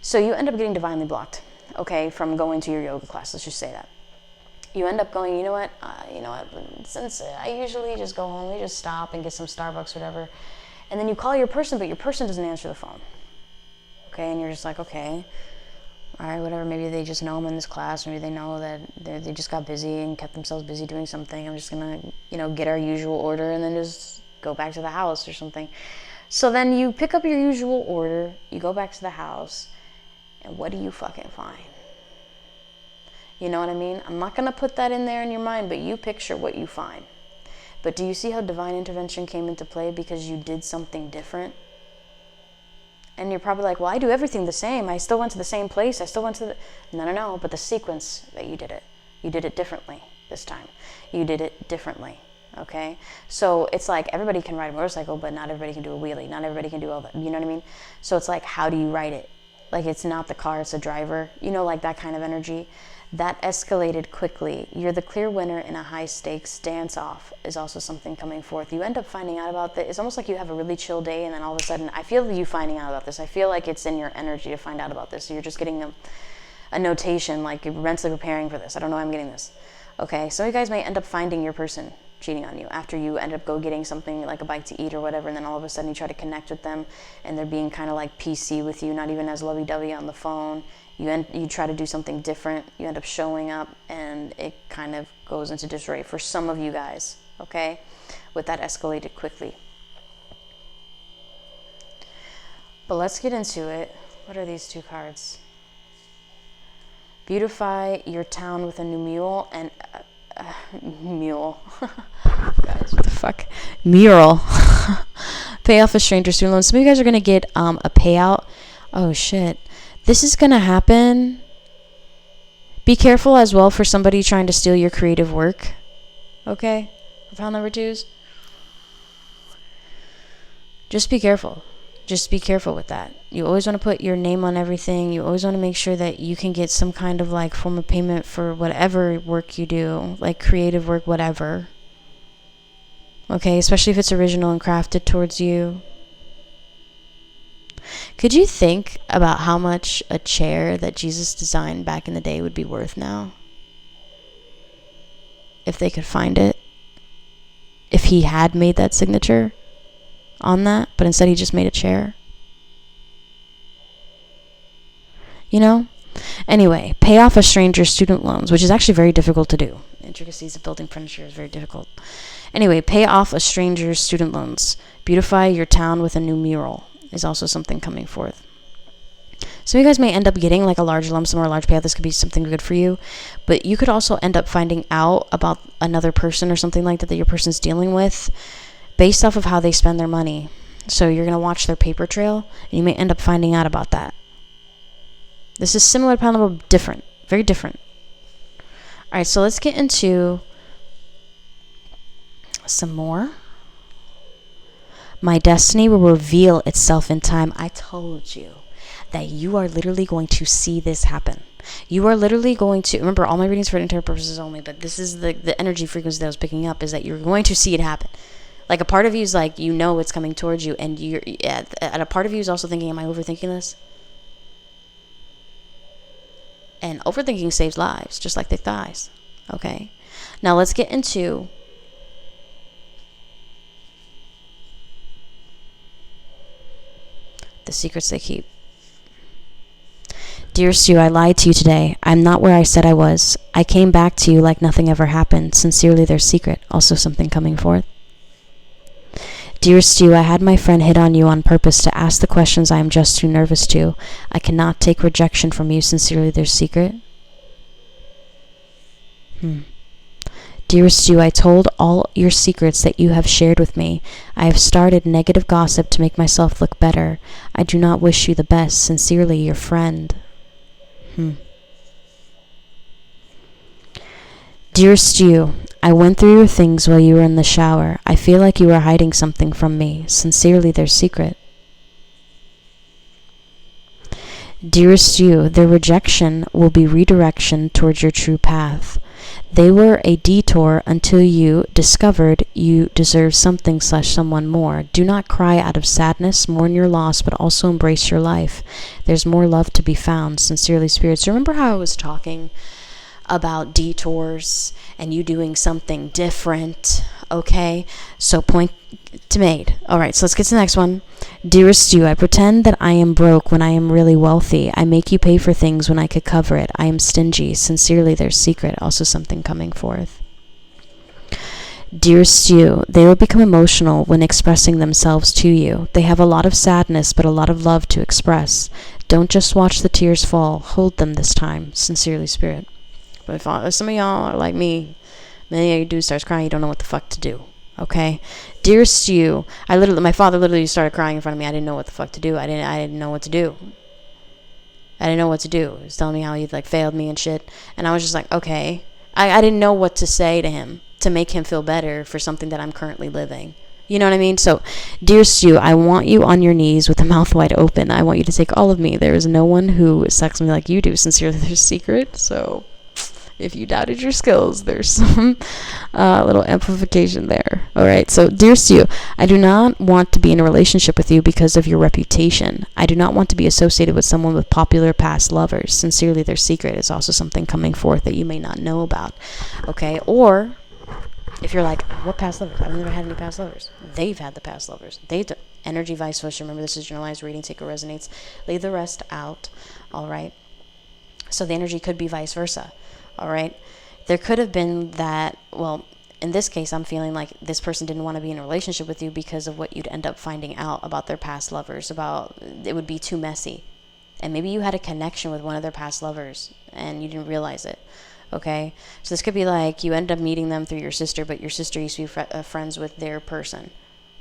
so you end up getting divinely blocked, okay, from going to your yoga class. Let's just say that. You end up going, you know what, since I usually just go home, we just stop and get some Starbucks or whatever, and then you call your person, but your person doesn't answer the phone, okay, and you're just like, okay, all right, whatever, maybe they just know I'm in this class, maybe they know that they just got busy and kept themselves busy doing something. I'm just gonna, get our usual order and then just go back to the house or something. So then you pick up your usual order, you go back to the house, And what do you fucking find? You know what I mean? I'm not going to put that in there in your mind, but you picture what you find. But do you see how divine intervention came into play because you did something different? And you're probably like, well, I do everything the same. I still went to the same place. I still went to the... No. But the sequence that you did it differently this time. You did it differently, okay? So it's like everybody can ride a motorcycle, but not everybody can do a wheelie. Not everybody can do all that. You know what I mean? So it's like, how do you ride it? Like, it's not the car, it's the driver. You know, like that kind of energy. That escalated quickly. You're the clear winner in a high-stakes dance-off is also something coming forth. You end up finding out about this. It's almost like you have a really chill day, and then all of a sudden, I feel you finding out about this. I feel like it's in your energy to find out about this. So you're just getting a notation, like you're mentally preparing for this. I don't know why I'm getting this. Okay, some of you guys may end up finding your person cheating on you after you end up getting something like a bite to eat or whatever, and then all of a sudden you try to connect with them, and they're being kind of like PC with you, not even as lovey-dovey on the phone. You try to do something different, you end up showing up, and it kind of goes into disarray for some of you guys, okay? With that escalated quickly. But let's get into it. What are these two cards? Beautify your town with a new mule and... mule. Guys, what the fuck? Mural. Pay off a stranger student loan. Some of you guys are going to get a payout. Oh, shit. This is going to happen. Be careful as well for somebody trying to steal your creative work. Okay? Pile number 2s. Just be careful. Just be careful with that. You always want to put your name on everything. You always want to make sure that you can get some kind of like form of payment for whatever work you do, like creative work, whatever. Okay? Especially if it's original and crafted towards you. Could you think about how much a chair that Jesus designed back in the day would be worth now? If they could find it. If he had made that signature on that, but instead he just made a chair. You know? Anyway, pay off a stranger's student loans, which is actually very difficult to do. Intricacies of building furniture is very difficult. Anyway, pay off a stranger's student loans. Beautify your town with a new mural is also something coming forth. So you guys may end up getting like a large lump sum or a large payout. This could be something good for you. But you could also end up finding out about another person or something like that your person's dealing with based off of how they spend their money. So you're going to watch their paper trail, and you may end up finding out about that. This is similar to pile number, different. Very different. Alright, so let's get into some more. My destiny will reveal itself in time. I told you that you are literally going to see this happen. You are literally going to, remember, all my readings for entertainment purposes only, but this is the energy frequency that I was picking up, is that you're going to see it happen. Like, a part of you is like, you know it's coming towards you, and a part of you is also thinking, am I overthinking this? And overthinking saves lives, just like thick thighs. Okay? Now let's get into the secrets they keep. Dear Stu, I lied to you today. I'm not where I said I was. I came back to you like nothing ever happened. Sincerely, their secret. Also something coming forth. Dear Stu, I had my friend hit on you on purpose to ask the questions I am just too nervous to. I cannot take rejection from you. Sincerely, their secret. Dear Stu, I told all your secrets that you have shared with me. I have started negative gossip to make myself look better. I do not wish you the best. Sincerely, your friend. Dear Stu, I went through your things while you were in the shower. I feel like you are hiding something from me. Sincerely, their secret. Dearest Stu, their rejection will be redirection towards your true path. They were a detour until you discovered you deserve something/someone more. Do not cry out of sadness, mourn your loss, but also embrace your life. There's more love to be found. Sincerely, spirits. Remember how I was talking about detours and you doing something different? Okay, so point to made. Alright, so let's get to the next one. Dearest Stu, I pretend that I am broke when I am really wealthy. I make you pay for things when I could cover it. I am stingy. Sincerely, their secret. Also something coming forth. Dearest Stu, they will become emotional when expressing themselves to you. They have a lot of sadness but a lot of love to express. Don't just watch the tears fall. Hold them this time. Sincerely, Spirit. But if some of y'all are like me, many of you do starts crying, you don't know what the fuck to do. Okay? Dearest you, my father literally started crying in front of me. I didn't know what the fuck to do. I didn't know what to do. I didn't know what to do. He was telling me how he like failed me and shit. And I was just like, okay. I didn't know what to say to him to make him feel better for something that I'm currently living. You know what I mean? So, dear Stu, I want you on your knees with a mouth wide open. I want you to take all of me. There is no one who sucks me like you do. Sincerely, there's secret. So, if you doubted your skills, there's some little amplification there. All right. So, dear Stu, I do not want to be in a relationship with you because of your reputation. I do not want to be associated with someone with popular past lovers. Sincerely, their secret is also something coming forth that you may not know about. Okay. Or if you're like, what past lovers? I've never had any past lovers. They've had the past lovers. Energy vice versa. Remember, this is generalized reading. Take what resonates. Leave the rest out. All right. So the energy could be vice versa. All right. There could have been that, well, in this case, I'm feeling like this person didn't want to be in a relationship with you because of what you'd end up finding out about their past lovers, it would be too messy. And maybe you had a connection with one of their past lovers and you didn't realize it. Okay. So this could be like you end up meeting them through your sister, but your sister used to be friends with their person.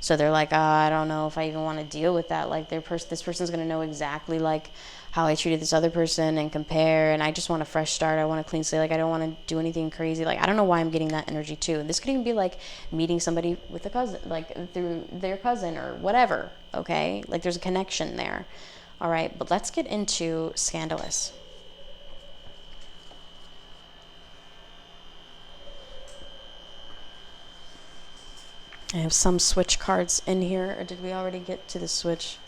So they're like, I don't know if I even want to deal with that. Like this person's going to know exactly like how I treated this other person and compare. And I just want a fresh start. I want a clean slate. Like I don't want to do anything crazy. Like I don't know why I'm getting that energy too. And this could even be like meeting somebody with a cousin, like through their cousin or whatever. Okay. Like there's a connection there. All right. But let's get into Scandalous. I have some switch cards in here, or did we already get to the switch?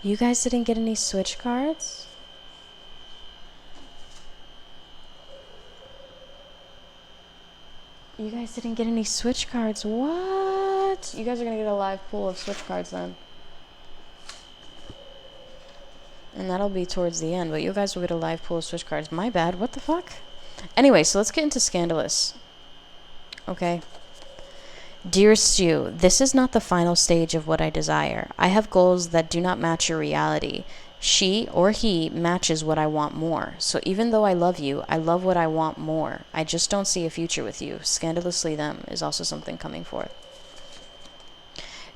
You guys didn't get any switch cards? You guys didn't get any switch cards. What? You guys are going to get a live pool of switch cards then. And that'll be towards the end, but you guys will get a live pool of switch cards. My bad. What the fuck? Anyway, so let's get into Scandalous. Okay. Dear Stu, this is not the final stage of what I desire. I have goals that do not match your reality. She or he matches what I want more. So even though I love you, I love what I want more. I just don't see a future with you. Scandalously them is also something coming forth.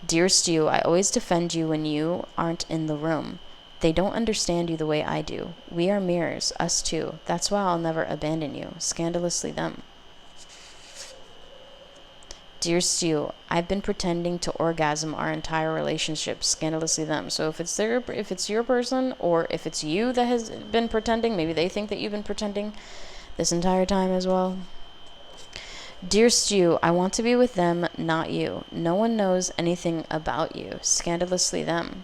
Dear Stu, I always defend you when you aren't in the room. They don't understand you the way I do. We are mirrors, us two. That's why I'll never abandon you. Scandalously them. Dear Stu, I've been pretending to orgasm our entire relationship. Scandalously them. So if it's your person, or if it's you that has been pretending, maybe they think that you've been pretending this entire time as well. Dear Stu, I want to be with them, not you. No one knows anything about you. Scandalously them.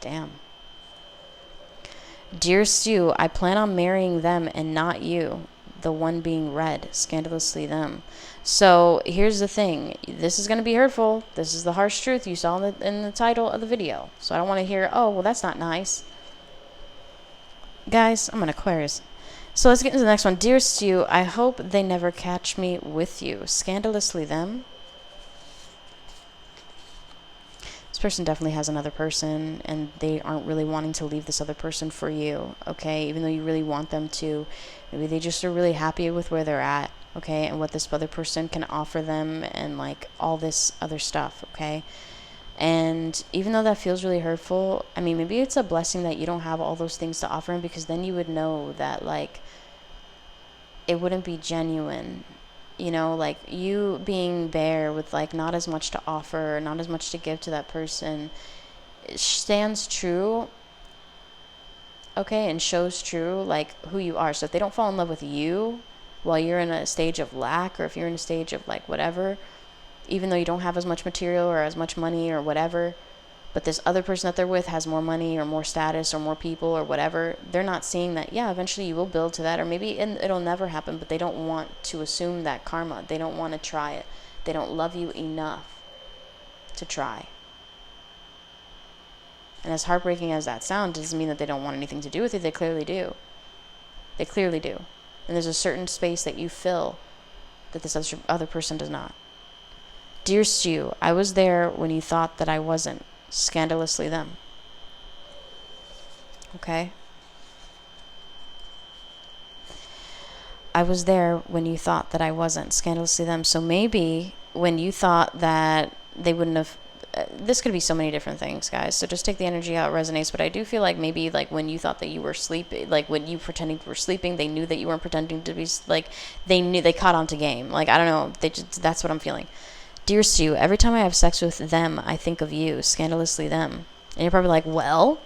Damn. Dear Stu, I plan on marrying them and not you. The one being red. Scandalously them. So here's the thing. This is going to be hurtful. This is the harsh truth you saw in the title of the video. So I don't want to hear, oh, well, that's not nice. Guys, I'm an Aquarius. So let's get into the next one. Dear Stu, I hope they never catch me with you. Scandalously them. This person definitely has another person, and they aren't really wanting to leave this other person for you, okay? Even though you really want them to. Maybe they just are really happy with where they're at, okay? And what this other person can offer them and, like, all this other stuff, okay? And even though that feels really hurtful, I mean, maybe it's a blessing that you don't have all those things to offer him, because then you would know that, like, it wouldn't be genuine. You know, like you being bare with like not as much to offer, not as much to give to that person, it stands true, okay, and shows true like who you are. So if they don't fall in love with you while you're in a stage of lack, or if you're in a stage of like whatever, even though you don't have as much material or as much money or whatever, but this other person that they're with has more money or more status or more people or whatever, they're not seeing that, yeah, eventually you will build to that, or maybe it'll never happen, but they don't want to assume that karma. They don't want to try it. They don't love you enough to try. And as heartbreaking as that sounds, doesn't mean that they don't want anything to do with you. They clearly do. They clearly do. And there's a certain space that you fill that this other person does not. Dear Stu, I was there when you thought that I wasn't. Scandalously them. Okay? I was there when you thought that I wasn't, scandalously them. So maybe when you thought that they wouldn't have, this could be so many different things, guys. So just take the energy how it resonates. But I do feel like maybe like when you thought that you were sleeping, like when you pretending you were sleeping, they knew that you weren't pretending to be like they knew they caught on to game. Like I don't know, they just that's what I'm feeling. Dear Stu, every time I have sex with them, I think of you, scandalously them. And you're probably like, well,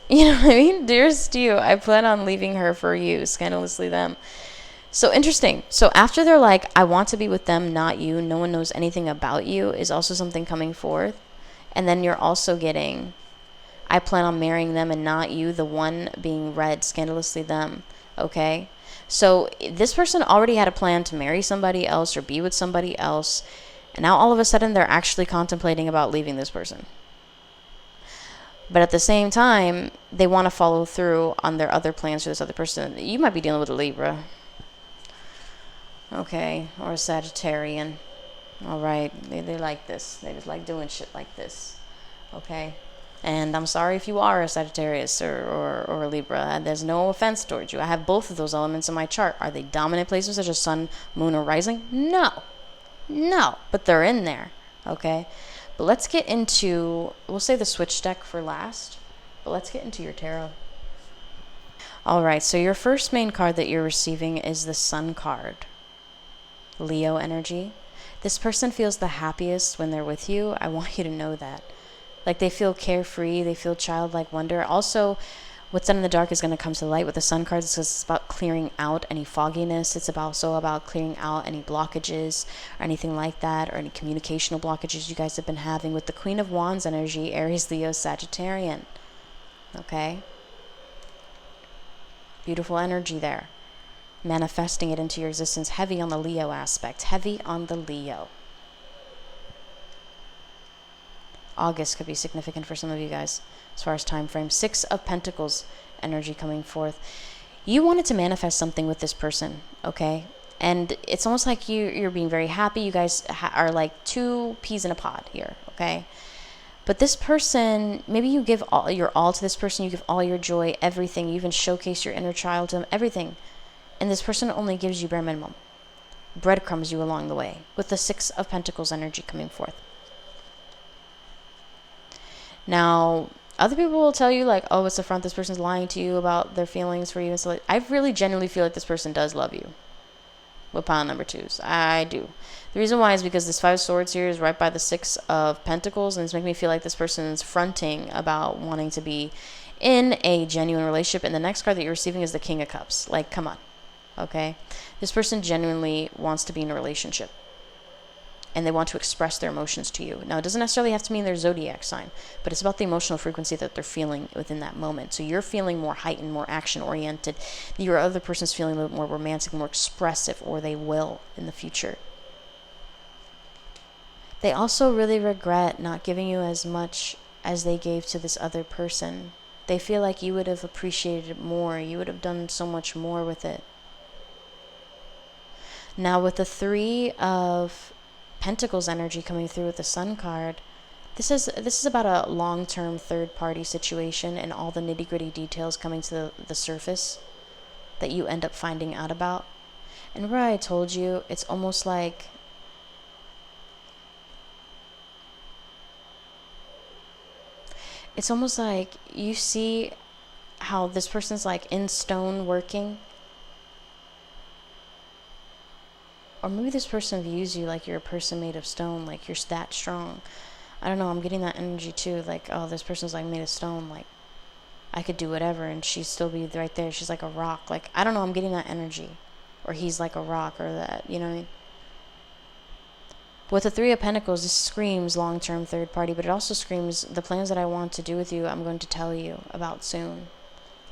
you know what I mean? Dear Stu, I plan on leaving her for you, scandalously them. So interesting. So after they're like, I want to be with them, not you, no one knows anything about you, is also something coming forth. And then you're also getting, I plan on marrying them and not you, the one being read, scandalously them. Okay? So this person already had a plan to marry somebody else or be with somebody else. And now all of a sudden they're actually contemplating about leaving this person. But at the same time, they want to follow through on their other plans for this other person. You might be dealing with a Libra. Okay, or a Sagittarian. All right, they like this. They just like doing shit like this. Okay, and I'm sorry if you are a Sagittarius or a Libra. There's no offense towards you. I have both of those elements in my chart. Are they dominant placements such as Sun, Moon, or Rising? No, but they're in there. Okay, but let's get into. We'll say the switch deck for last. But let's get into your tarot. All right, so your first main card that you're receiving is the Sun card. Leo energy. This person feels the happiest when they're with you. I want you to know that. Like they feel carefree, they feel childlike wonder. Also, what's done in the dark is going to come to light with the Sun cards. It's about clearing out any fogginess. It's also about clearing out any blockages or anything like that, or any communicational blockages you guys have been having with the Queen of Wands energy, Aries, Leo, Sagittarian. Okay? Beautiful energy there. Manifesting it into your existence, heavy on the Leo aspect, heavy on the Leo. August could be significant for some of you guys as far as time frame. 6 of Pentacles energy coming forth. You wanted to manifest something with this person, okay? And it's almost like you're being very happy. You guys are like two peas in a pod here, okay? But this person, maybe you give all your all to this person. You give all your joy, everything. You even showcase your inner child to them, everything. And this person only gives you bare minimum. Breadcrumbs you along the way. With the 6 of Pentacles energy coming forth. Now, other people will tell you like, oh, it's a front. This person's lying to you about their feelings for you. And so like, I really genuinely feel like this person does love you. With pile number 2s. I do. The reason why is because this 5 of Swords here is right by the 6 of Pentacles. And it's making me feel like this person's fronting about wanting to be in a genuine relationship. And the next card that you're receiving is the King of Cups. Like, come on. Okay, this person genuinely wants to be in a relationship and they want to express their emotions to you. Now, it doesn't necessarily have to mean their zodiac sign, but it's about the emotional frequency that they're feeling within that moment. So you're feeling more heightened, more action oriented. Your other person's feeling a little more romantic, more expressive, or they will in the future. They also really regret not giving you as much as they gave to this other person. They feel like you would have appreciated it more. You would have done so much more with it. Now with the 3 of Pentacles energy coming through with the Sun card, this is about a long-term third-party situation and all the nitty-gritty details coming to the surface that you end up finding out about. And remember I told you, it's almost like you see how this person's like in stone working. Or maybe this person views you like you're a person made of stone, like you're that strong. I don't know, I'm getting that energy too. Like, oh, this person's like made of stone. Like, I could do whatever and she'd still be right there. She's like a rock. Like, I don't know, I'm getting that energy. Or he's like a rock or that, you know what I mean? With the 3 of Pentacles, this screams long-term third party, but it also screams the plans that I want to do with you, I'm going to tell you about soon.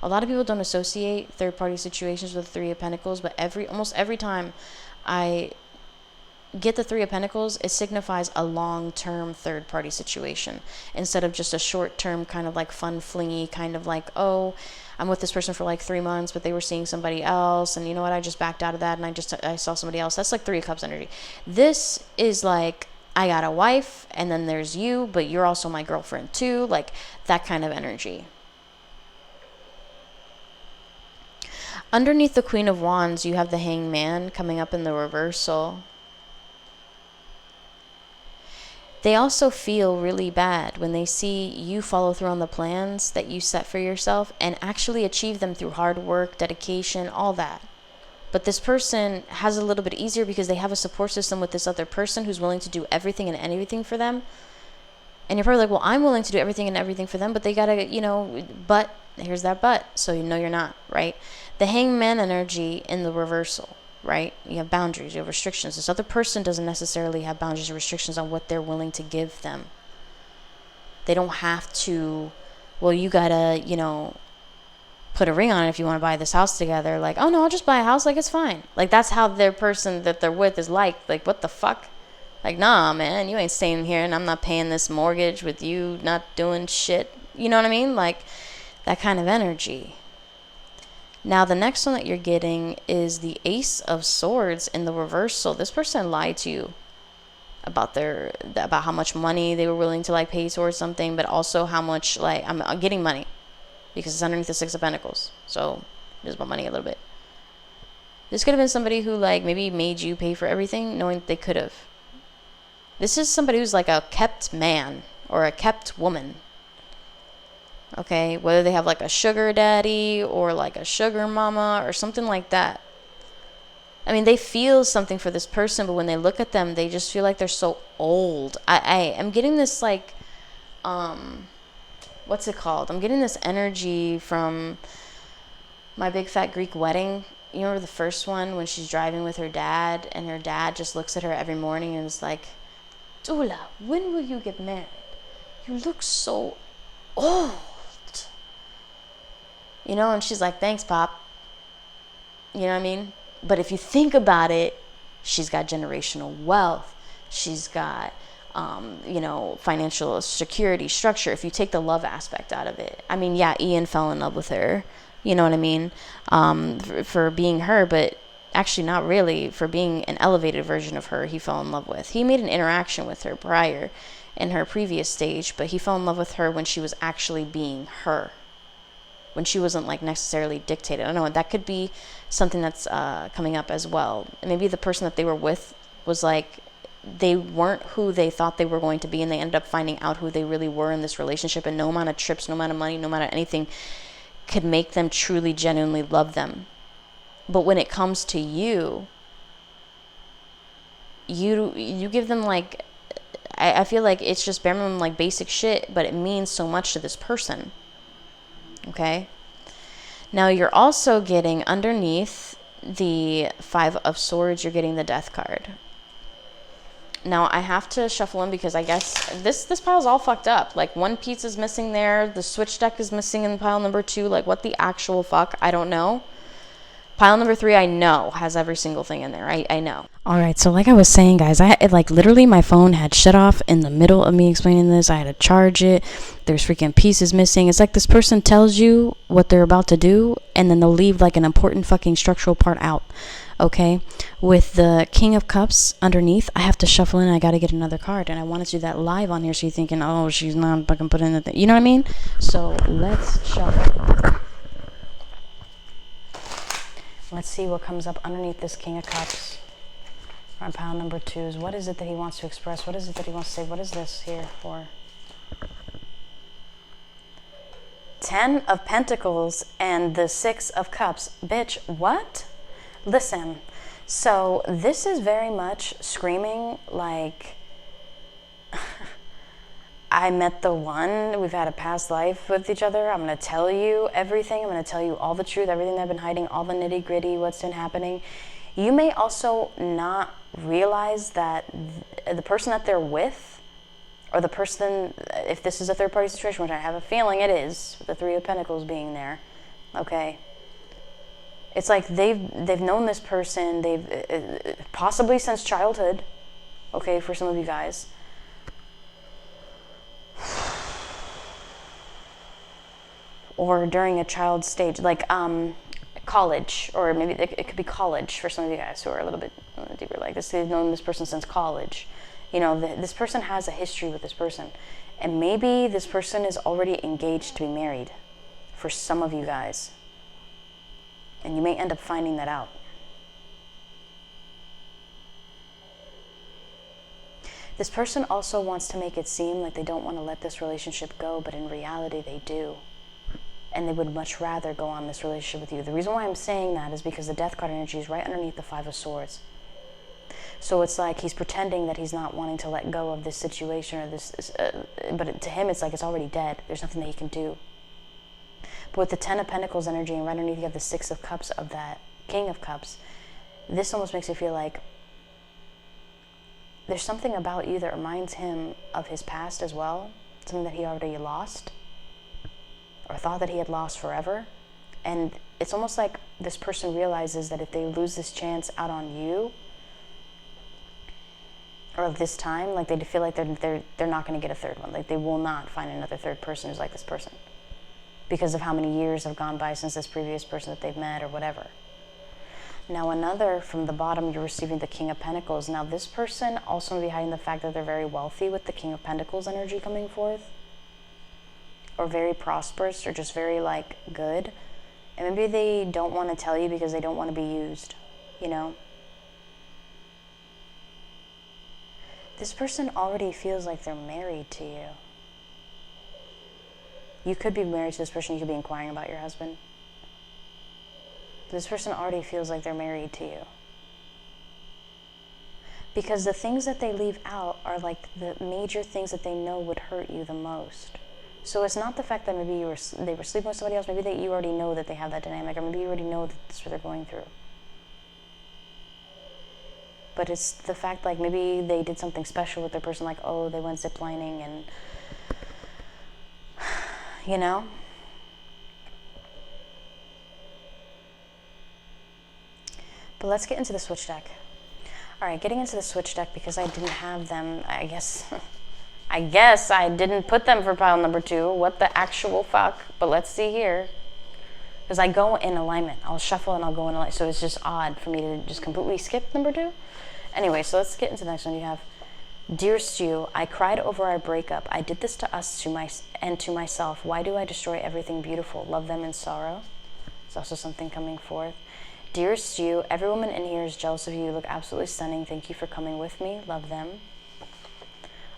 A lot of people don't associate third-party situations with the 3 of Pentacles, but almost every time I get the 3 of Pentacles, it signifies a long-term third-party situation instead of just a short-term kind of like fun flingy kind of like, oh, I'm with this person for like 3 months, but they were seeing somebody else, and you know what, I just backed out of that and I saw somebody else. That's like 3 of Cups energy. This is like, I got a wife and then there's you, but you're also my girlfriend too, like that kind of energy. Underneath the Queen of Wands, you have the Hanged Man coming up in the reversal. They also feel really bad when they see you follow through on the plans that you set for yourself and actually achieve them through hard work, dedication, all that. But this person has a little bit easier because they have a support system with this other person who's willing to do everything and anything for them. And you're probably like, well, I'm willing to do everything and everything for them, but they gotta, but here's that but. So you're not, right? The Hanged Man energy in the reversal, right? You have boundaries, you have restrictions. This other person doesn't necessarily have boundaries or restrictions on what they're willing to give them. They don't have to, well, you gotta, put a ring on it if you want to buy this house together. Like, oh no, I'll just buy a house, like it's fine. Like that's how their person that they're with is like what the fuck? Like, nah, man, you ain't staying here and I'm not paying this mortgage with you not doing shit. You know what I mean? Like that kind of energy. Now the next one that you're getting is the Ace of Swords in the reversal. This person lied to you about how much money they were willing to like pay towards something, but also how much like I'm getting money. Because it's underneath the Six of Pentacles. So, it's about money a little bit. This could have been somebody who, like, maybe made you pay for everything, knowing they could have. This is somebody who's, like, a kept man. Or a kept woman. Okay? Whether they have, like, a sugar daddy, or, like, a sugar mama, or something like that. I mean, they feel something for this person, but when they look at them, they just feel like they're so old. I am getting this, like, what's it called? I'm getting this energy from My Big Fat Greek Wedding. You remember the first one when she's driving with her dad and her dad just looks at her every morning and is like, Dula, when will you get married? You look so old. And she's like, thanks, Pop. You know what I mean? But if you think about it, she's got generational wealth. She's got financial security, structure, if you take the love aspect out of it. I mean, yeah, Ian fell in love with her, you know what I mean, for being her, but actually not really. For being an elevated version of her, he fell in love with. He made an interaction with her prior in her previous stage, but he fell in love with her when she was actually being her, when she wasn't like necessarily dictated. I don't know, that could be something that's coming up as well. Maybe the person that they were with was like, they weren't who they thought they were going to be, and they ended up finding out who they really were in this relationship, and no amount of trips, no amount of money, no matter anything could make them truly, genuinely love them. But when it comes to you give them like, I feel like it's just bare minimum like basic shit, but it means so much to this person. Okay? Now you're also getting underneath the Five of Swords, you're getting the Death card. Now, I have to shuffle them because I guess this pile's all fucked up. Like, one piece is missing there. The switch deck is missing in pile number 2. Like, what the actual fuck? I don't know. Pile number 3, I know, has every single thing in there. I know. All right, so like I was saying, guys, literally my phone had shut off in the middle of me explaining this. I had to charge it. There's freaking pieces missing. It's like this person tells you what they're about to do, and then they'll leave, like, an important fucking structural part out. Okay, with the King of Cups underneath, I have to shuffle in. I got to get another card, and I wanted to do that live on here, so you're thinking, oh, she's not fucking putting in the thing. You know what I mean? So let's shuffle. Let's see what comes up underneath this King of Cups on pile number 2s. What is it that he wants to express? What is it that he wants to say? What is this here for? 10 of Pentacles and the 6 of Cups. Bitch, what? Listen, so this is very much screaming like I met the one, we've had a past life with each other, I'm going to tell you everything, I'm going to tell you all the truth, everything that I've been hiding, all the nitty gritty, what's been happening. You may also not realize that the person that they're with, or the person, if this is a third party situation, which I have a feeling it is, with the 3 of Pentacles being there, okay, it's like they've known this person, they've possibly since childhood, okay, for some of you guys. Or during a child stage, like college, or maybe it could be college for some of you guys who are a little bit deeper like this. They've known this person since college. You know, this person has a history with this person. And maybe this person is already engaged to be married for some of you guys. And you may end up finding that out. This person also wants to make it seem like they don't want to let this relationship go, but in reality they do. And they would much rather go on this relationship with you. The reason why I'm saying that is because the Death card energy is right underneath the Five of Swords. So it's like he's pretending that he's not wanting to let go of this situation or this, but to him it's like it's already dead. There's nothing that he can do. But with the Ten of Pentacles energy and right underneath you have the Six of Cups of that King of Cups, this almost makes it feel like there's something about you that reminds him of his past as well, something that he already lost or thought that he had lost forever. And it's almost like this person realizes that if they lose this chance out on you, or this time, like they feel like they're not going to get a third one. Like they will not find another third person who's like this person because of how many years have gone by since this previous person that they've met or whatever. Now another, from the bottom, you're receiving the King of Pentacles. Now this person also may be hiding the fact that they're very wealthy with the King of Pentacles energy coming forth, or very prosperous, or just very like good. And maybe they don't want to tell you because they don't want to be used, you know? This person already feels like they're married to you. You could be married to this person, you could be inquiring about your husband. This person already feels like they're married to you. Because the things that they leave out are like the major things that they know would hurt you the most. So it's not the fact that maybe they were sleeping with somebody else, maybe that you already know that they have that dynamic, or maybe you already know that that's what they're going through. But it's the fact, like, maybe they did something special with their person, like, oh, they went ziplining and, you know? But let's get into the switch deck. All right, getting into the switch deck, because I didn't have them, I guess I didn't put them for pile number 2. What the actual fuck? But let's see here. Because I go in alignment. I'll shuffle and I'll go in alignment. So it's just odd for me to just completely skip number 2. Anyway, so let's get into the next one. You have, Dear Stu, I cried over our breakup. I did this to us and to myself. Why do I destroy everything beautiful? Love them in sorrow. There's also something coming forth. Dear Stu, every woman in here is jealous of you. You look absolutely stunning. Thank you for coming with me. Love them.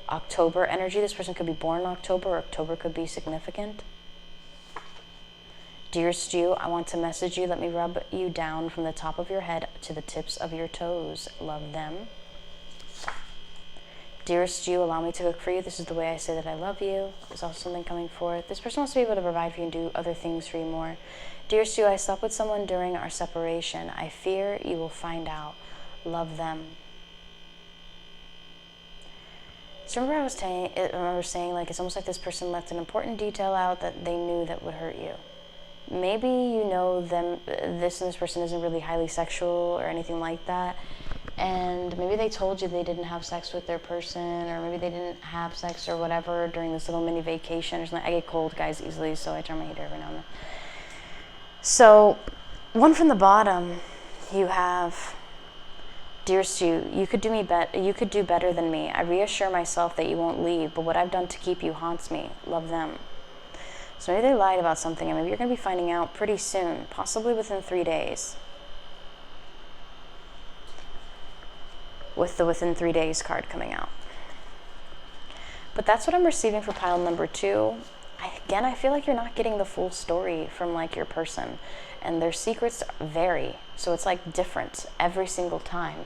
October energy. This person could be born in October, or October could be significant. Dear Stu, I want to message you. Let me rub you down from the top of your head to the tips of your toes. Love them. Dear Stu, allow me to cook for you. This is the way I say that I love you. There's also something coming forth. This person wants to be able to provide for you and do other things for you more. Dear Stu, I slept with someone during our separation. I fear you will find out. Love them. So remember I remember saying, like, it's almost like this person left an important detail out that they knew that would hurt you. Maybe you know them, this and this person isn't really highly sexual or anything like that, and maybe they told you they didn't have sex with their person, or maybe they didn't have sex or whatever during this little mini vacation or something. I get cold, guys, easily, so I turn my heater every now and then. So, one from the bottom, you have, Dear Stu, you could do better than me. I reassure myself that you won't leave, but what I've done to keep you haunts me. Love them. So maybe they lied about something, and maybe you're going to be finding out pretty soon, possibly within 3 days. With the within 3 days card coming out. But that's what I'm receiving for pile number 2. Again, I feel like you're not getting the full story from, like, your person, and their secrets vary. So it's like different every single time,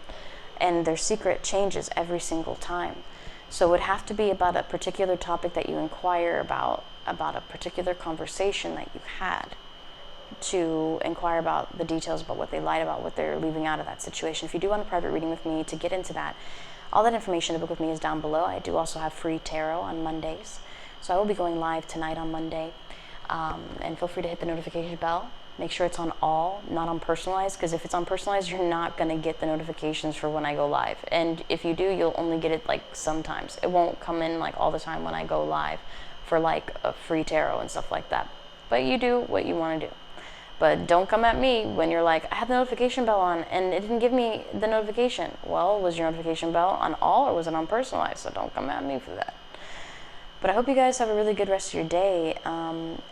and their secret changes every single time. So it would have to be about a particular topic that you inquire about a particular conversation that you've had, to inquire about the details about what they lied about, what they're leaving out of that situation. If you do want a private reading with me to get into that, all that information to book with me is down below. I do also have free tarot on Mondays. So I will be going live tonight on Monday. And feel free to hit the notification bell. Make sure it's on all, not on personalized, because if it's on personalized, you're not going to get the notifications for when I go live. And if you do, you'll only get it like sometimes. It won't come in like all the time when I go live for like a free tarot and stuff like that. But you do what you want to do. But don't come at me when you're like, I have the notification bell on and it didn't give me the notification. Well, was your notification bell on all or was it on personalized? So don't come at me for that. But I hope you guys have a really good rest of your day. And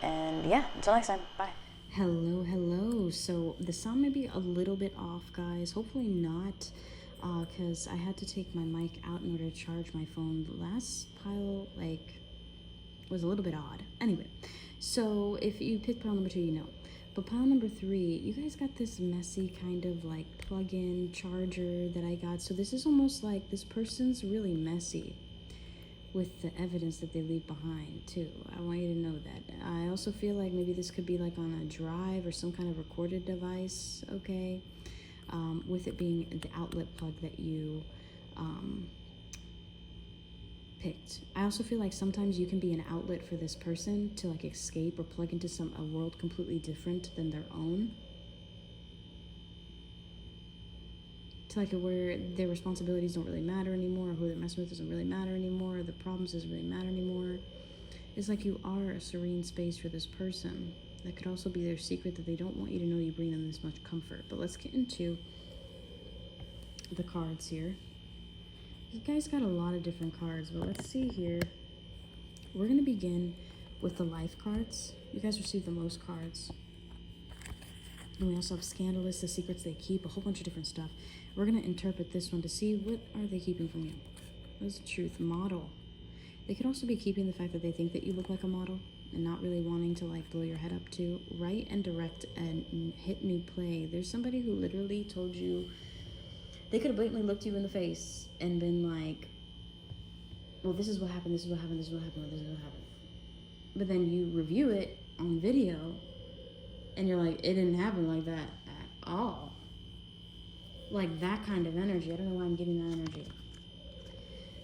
yeah, until next time, bye. Hello, hello. So the sound may be a little bit off, guys. Hopefully not, because I had to take my mic out in order to charge my phone. The last pile, like, was a little bit odd. Anyway, so if you pick pile number 2, you know. But pile number 3, you guys got this messy kind of like plug-in charger that I got. So this is almost like this person's really messy with the evidence that they leave behind too. I want you to know that. I also feel like maybe this could be like on a drive or some kind of recorded device, okay? With it being the outlet plug that you picked. I also feel like sometimes you can be an outlet for this person to like escape or plug into a world completely different than their own. To like where their responsibilities don't really matter anymore, or who they're messing with doesn't really matter anymore, or the problems doesn't really matter anymore. It's like you are a serene space for this person. That could also be their secret that they don't want you to know you bring them this much comfort. But let's get into the cards here. You guys got a lot of different cards, but let's see here. We're going to begin with the life cards. You guys received the most cards. And we also have Scandalous, the secrets they keep, a whole bunch of different stuff. We're going to interpret this one to see what are they keeping from you. What is the truth? Model. They could also be keeping the fact that they think that you look like a model and not really wanting to like blow your head up too. Write and direct and hit new play. There's somebody who literally told you, they could have blatantly looked you in the face and been like, well, this is what happened, this is what happened, this is what happened, this is what happened. But then you review it on video and you're like, it didn't happen like that at all. Like that kind of energy. I don't know why I'm getting that energy.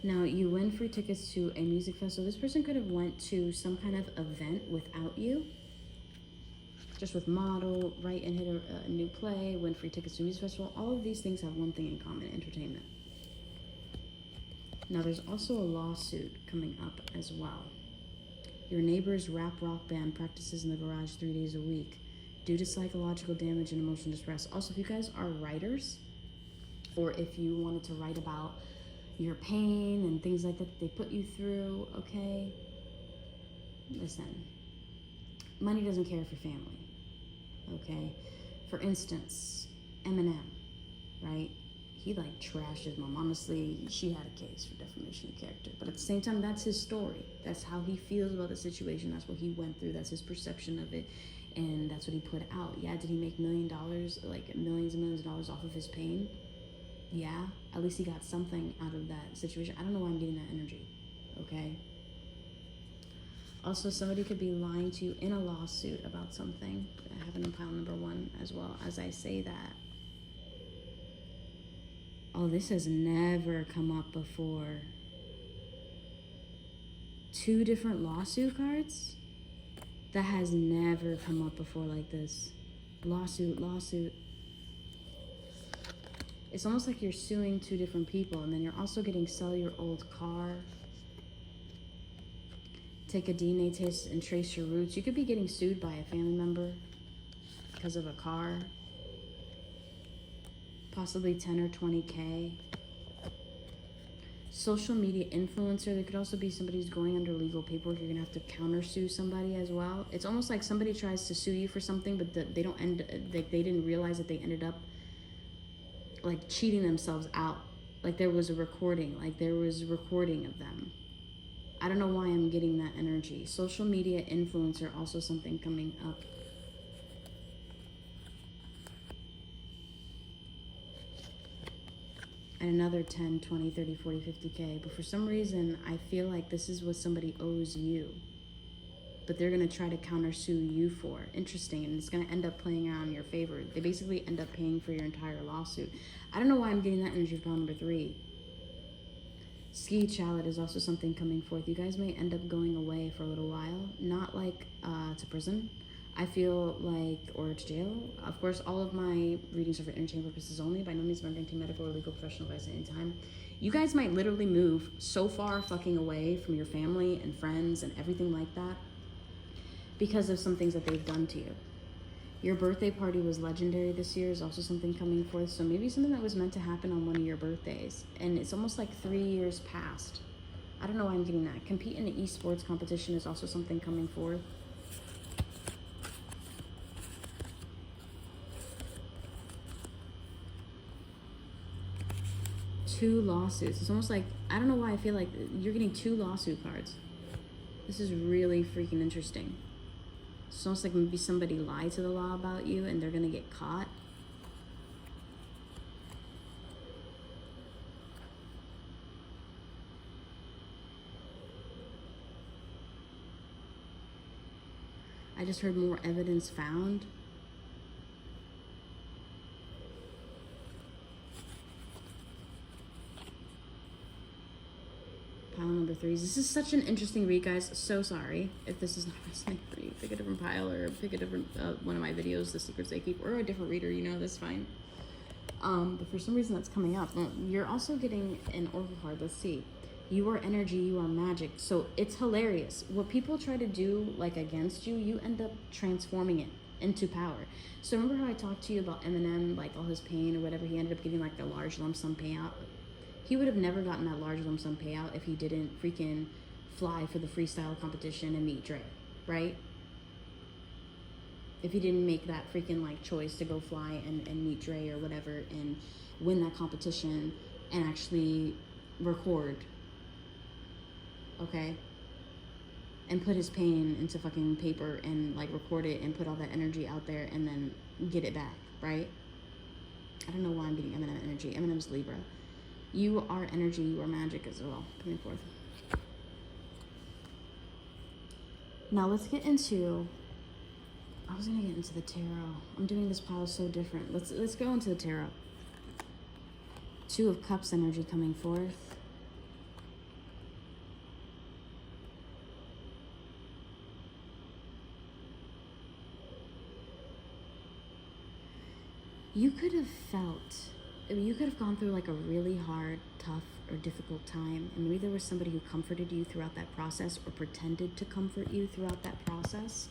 Now, you win free tickets to a music festival. This person could have went to some kind of event without you. Just with model, write and hit a new play, win free tickets to a music festival. All of these things have one thing in common: entertainment. Now, there's also a lawsuit coming up as well. Your neighbor's rap rock band practices in the garage 3 days a week due to psychological damage and emotional distress. Also, if you guys are writers, or if you wanted to write about your pain and things like that they put you through, okay? Listen, money doesn't care for family, okay? For instance, Eminem, right? He like trashed his mom. Honestly, she had a case for defamation of character. But at the same time, that's his story. That's how he feels about the situation. That's what he went through. That's his perception of it. And that's what he put out. Yeah, did he make $1 million, like millions and millions of dollars off of his pain? Yeah, at least he got something out of that situation. I don't know why I'm getting that energy, okay? Also, somebody could be lying to you in a lawsuit about something. That happened in pile number 1 as well. As I say that, oh, this has never come up before. 2 different lawsuit cards? That has never come up before like this. Lawsuit, lawsuit. It's almost like you're suing 2 different people, and then you're also getting sell your old car, take a DNA test and trace your roots. You could be getting sued by a family member because of a car, possibly 10 or 20K. Social media influencer. There could also be somebody who's going under legal paperwork. You're gonna have to countersue somebody as well. It's almost like somebody tries to sue you for something, but they don't they didn't realize that they ended up like cheating themselves out. Like there was a recording, like there was a recording of them. I don't know why I'm getting that energy. Social media influencer, also something coming up. And another 10, 20, 30, 40, 50K. But for some reason, I feel like this is what somebody owes you. But they're going to try to countersue you for. Interesting. And it's going to end up playing out in your favor. They basically end up paying for your entire lawsuit. I don't know why I'm getting that energy for pile number 3. Ski chalet is also something coming forth. You guys may end up going away for a little while. Not like to prison, I feel like, or to jail. Of course, all of my readings are for entertainment purposes only. By no means am I guaranteeing medical or legal professional advice at any time. You guys might literally move so far fucking away from your family and friends and everything like that because of some things that they've done to you. Your birthday party was legendary this year is also something coming forth. So maybe something that was meant to happen on one of your birthdays. And it's almost like 3 years past. I don't know why I'm getting that. Compete in an esports competition is also something coming forth. 2 lawsuits. It's almost like, I don't know why I feel like you're getting 2 lawsuit cards. This is really freaking interesting. It's almost like maybe somebody lied to the law about you and they're gonna get caught. I just heard more evidence found. Pile number 3. This is such an interesting read, guys. So sorry if this is not resonating for you. Pick a different pile or pick a different one of my videos, The Secrets They Keep, or a different reader, you know, that's fine. But for some reason that's coming up. You're also getting an oracle card. Let's see. You are energy, you are magic. So it's hilarious. What people try to do like against you, you end up transforming it into power. So remember how I talked to you about Eminem, like all his pain or whatever, he ended up getting like the large lump sum payout. He would have never gotten that large lump sum payout if he didn't freaking fly for the freestyle competition and meet Dre, right? If he didn't make that freaking like choice to go fly and meet Dre or whatever and win that competition and actually record, okay? And put his pain into fucking paper and like record it and put all that energy out there and then get it back, right? I don't know why I'm getting Eminem energy. Eminem's Libra. You are energy, you are magic as well. Coming forth. Now let's get into, I was gonna get into the tarot. I'm doing this pile so different. Let's go into the tarot. 2 of Cups energy coming forth. You could have felt, you could have gone through like a really hard, tough, or difficult time, and maybe there was somebody who comforted you throughout that process or pretended to comfort you throughout that process.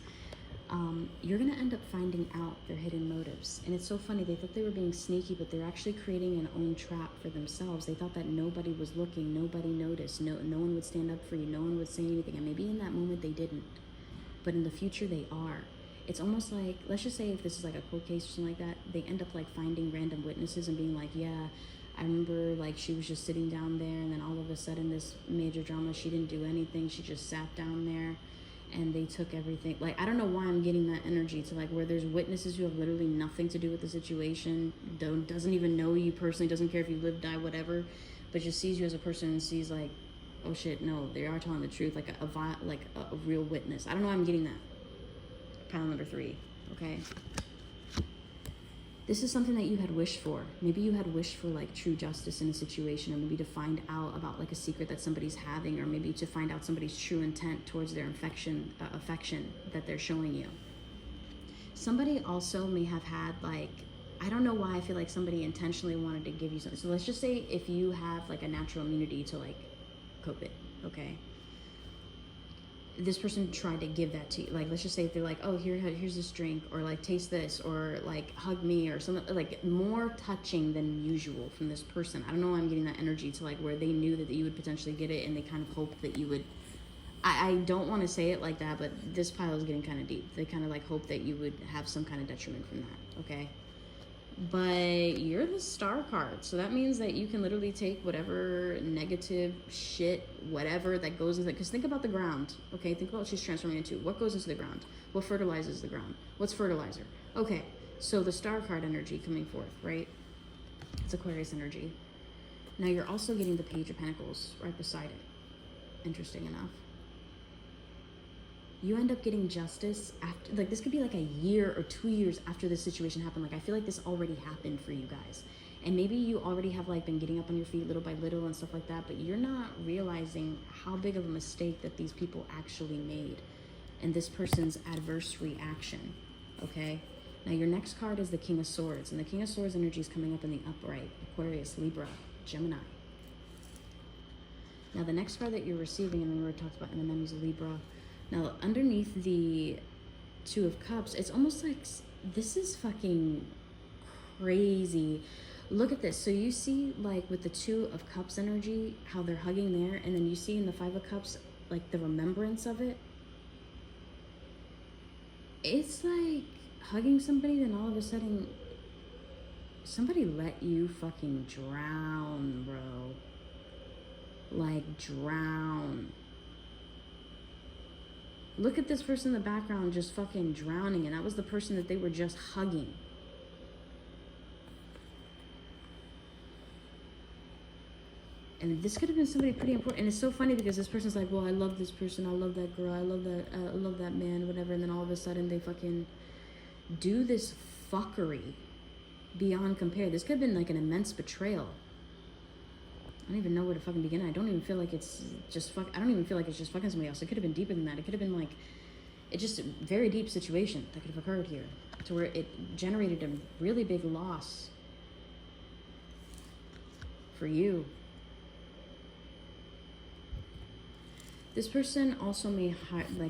You're gonna end up finding out their hidden motives. And it's so funny, they thought they were being sneaky, but they're actually creating an own trap for themselves. They thought that nobody was looking, nobody noticed, no one would stand up for you, no one would say anything, and maybe in that moment they didn't, but in the future they are. It's almost like, let's just say if this is like a court case or something like that, they end up like finding random witnesses and being like, yeah, I remember like she was just sitting down there and then all of a sudden this major drama, she didn't do anything, she just sat down there and they took everything. Like, I don't know why I'm getting that energy to like where there's witnesses who have literally nothing to do with the situation, doesn't even know you personally, doesn't care if you live, die, whatever, but just sees you as a person and sees like, oh shit, no, they are telling the truth, like a real witness. I don't know why I'm getting that. Pile number 3, okay? This is something that you had wished for. Maybe you had wished for like true justice in a situation, or maybe to find out about like a secret that somebody's having, or maybe to find out somebody's true intent towards their affection that they're showing you. Somebody also may have had like, I don't know why I feel like somebody intentionally wanted to give you something. So let's just say if you have like a natural immunity to like COVID, okay? This person tried to give that to you. Like, let's just say if they're like, oh, here's this drink, or like taste this, or like hug me, or something like more touching than usual from this person. I don't know why I'm getting that energy to like where they knew that you would potentially get it and they kind of hoped that you would. I don't want to say it like that, but this pile is getting kind of deep. They kind of like hope that you would have some kind of detriment from that, okay? But you're the Star card, so that means that you can literally take whatever negative shit, whatever that goes into it. Because think about the ground, okay? Think about what she's transforming into. What goes into the ground? What fertilizes the ground? What's fertilizer? Okay, so the Star card energy coming forth, right? It's Aquarius energy. Now you're also getting the Page of Pentacles right beside it. Interesting enough. You end up getting justice after, like this could be like a year or 2 years after this situation happened. Like I feel like this already happened for you guys. And maybe you already have like been getting up on your feet little by little and stuff like that, but you're not realizing how big of a mistake that these people actually made and this person's adverse reaction, okay? Now your next card is the King of Swords, and the King of Swords energy is coming up in the upright. Aquarius, Libra, Gemini. Now the next card that you're receiving, and remember we talked about enemies, Libra. Now, underneath the 2 of Cups, it's almost like this is fucking crazy. Look at this. So you see, like, with the 2 of Cups energy, how they're hugging there, and then you see in the 5 of Cups, like, the remembrance of it. It's like hugging somebody, then all of a sudden, Somebody let you fucking drown, bro. Like, drown. Look at this person in the background just fucking drowning, and that was the person that they were just hugging. And this could have been somebody pretty important. And it's so funny because this person's like, well, I love this person, I love that girl, I love that man, whatever. And then all of a sudden they fucking do this fuckery beyond compare. This could have been like an immense betrayal. I don't even know where to fucking begin. I don't even feel like it's just I don't even feel like it's just fucking somebody else. It could have been deeper than that. It could have been like, it's just a very deep situation that could have occurred here, to where it generated a really big loss for you. This person also may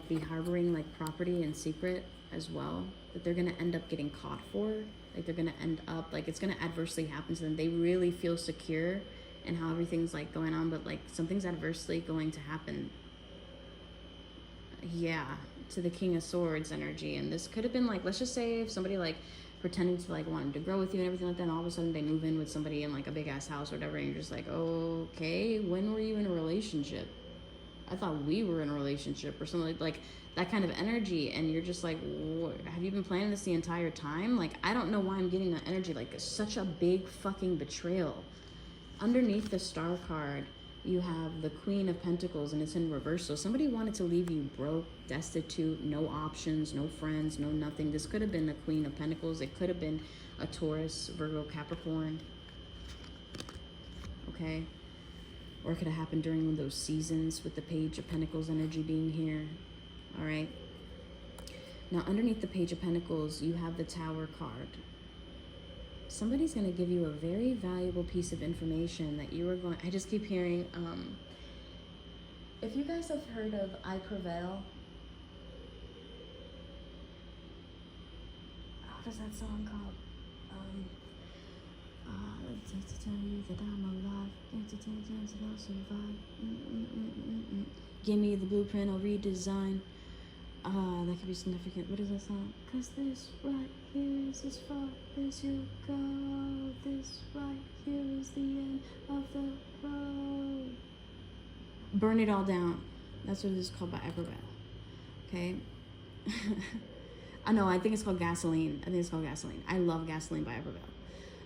be harboring like property in secret as well, that they're gonna end up getting caught for. Like they're gonna end up, like it's gonna adversely happen to them. They really feel secure in how everything's like going on, but like something's adversely going to happen. Yeah, to the King of Swords energy. And this could have been like, let's just say if somebody like pretending to like wanting to grow with you and everything like that, and all of a sudden they move in with somebody in like a big ass house or whatever, and you're just like, okay, when were you in a relationship? I thought we were in a relationship or something like that kind of energy. And you're just like, have you been planning this the entire time? Like, I don't know why I'm getting that energy. Like, such a big fucking betrayal. Underneath the Star card, you have the Queen of Pentacles, and it's in reverse. So somebody wanted to leave you broke, destitute, no options, no friends, no nothing. This could have been the Queen of Pentacles. It could have been a Taurus, Virgo, Capricorn. Okay. Or it could have happened during one of those seasons with the Page of Pentacles energy being here. All right. Now, underneath the Page of Pentacles, you have the Tower card. Somebody's going to give you a very valuable piece of information that you are going... I just keep hearing... if you guys have heard of I Prevail... What is that song called? To tell you that I'm alive, to tell you that I'll survive. Give me the blueprint, I'll redesign. That could be significant. What is that song? Cause this right here is as far as you go. This right here is the end of the road. Burn it all down. That's what it is called by Acrobat. Okay. I know, I think it's called Gasoline. I love Gasoline by Acrobat.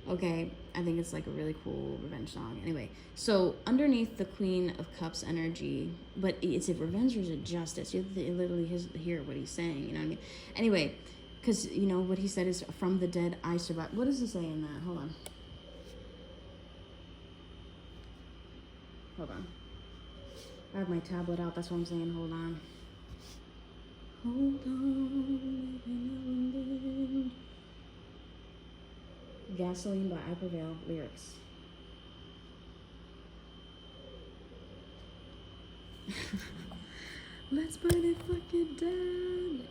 Okay, I think it's like a really cool revenge song. Anyway, so underneath the Queen of Cups energy, but it's a revenge or is it justice? You literally hear what he's saying, you know what I mean? Anyway, because, you know, what he said is, from the dead I survive. What does it say in that? Hold on. I have my tablet out, that's what I'm saying. Hold on. Gasoline by I Prevail lyrics. Let's burn it fucking down.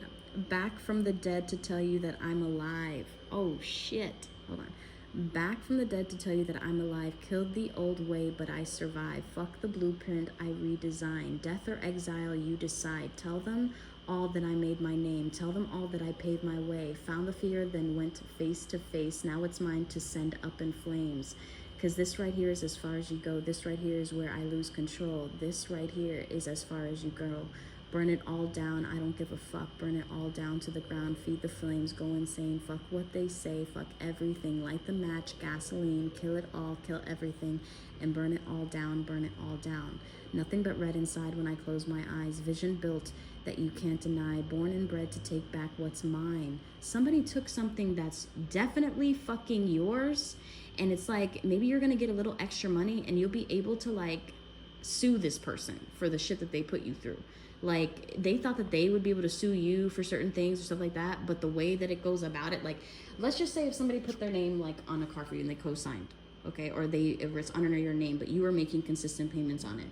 Back from the dead to tell you that I'm alive. Oh shit. Hold on. Back from the dead to tell you that I'm alive. Killed the old way, but I survive. Fuck the blueprint, I redesign. Death or exile, you decide. Tell them all that I made my name. Tell them all that I paved my way. Found the fear, then went face to face. Now it's mine to send up in flames. Because this right here is as far as you go. This right here is where I lose control. This right here is as far as you go. Burn it all down, I don't give a fuck. Burn it all down to the ground. Feed the flames, go insane. Fuck what they say, fuck everything. Light the match, gasoline, kill it all, kill everything. And burn it all down, burn it all down. Nothing but red inside when I close my eyes. Vision built that you can't deny. Born and bred to take back what's mine. Somebody took something that's definitely fucking yours. And it's like, maybe you're gonna get a little extra money and you'll be able to like sue this person for the shit that they put you through. Like, they thought that they would be able to sue you for certain things or stuff like that, but the way that it goes about it, like, let's just say if somebody put their name like on a car for you and they co-signed, okay, or it's under your name, but you were making consistent payments on it,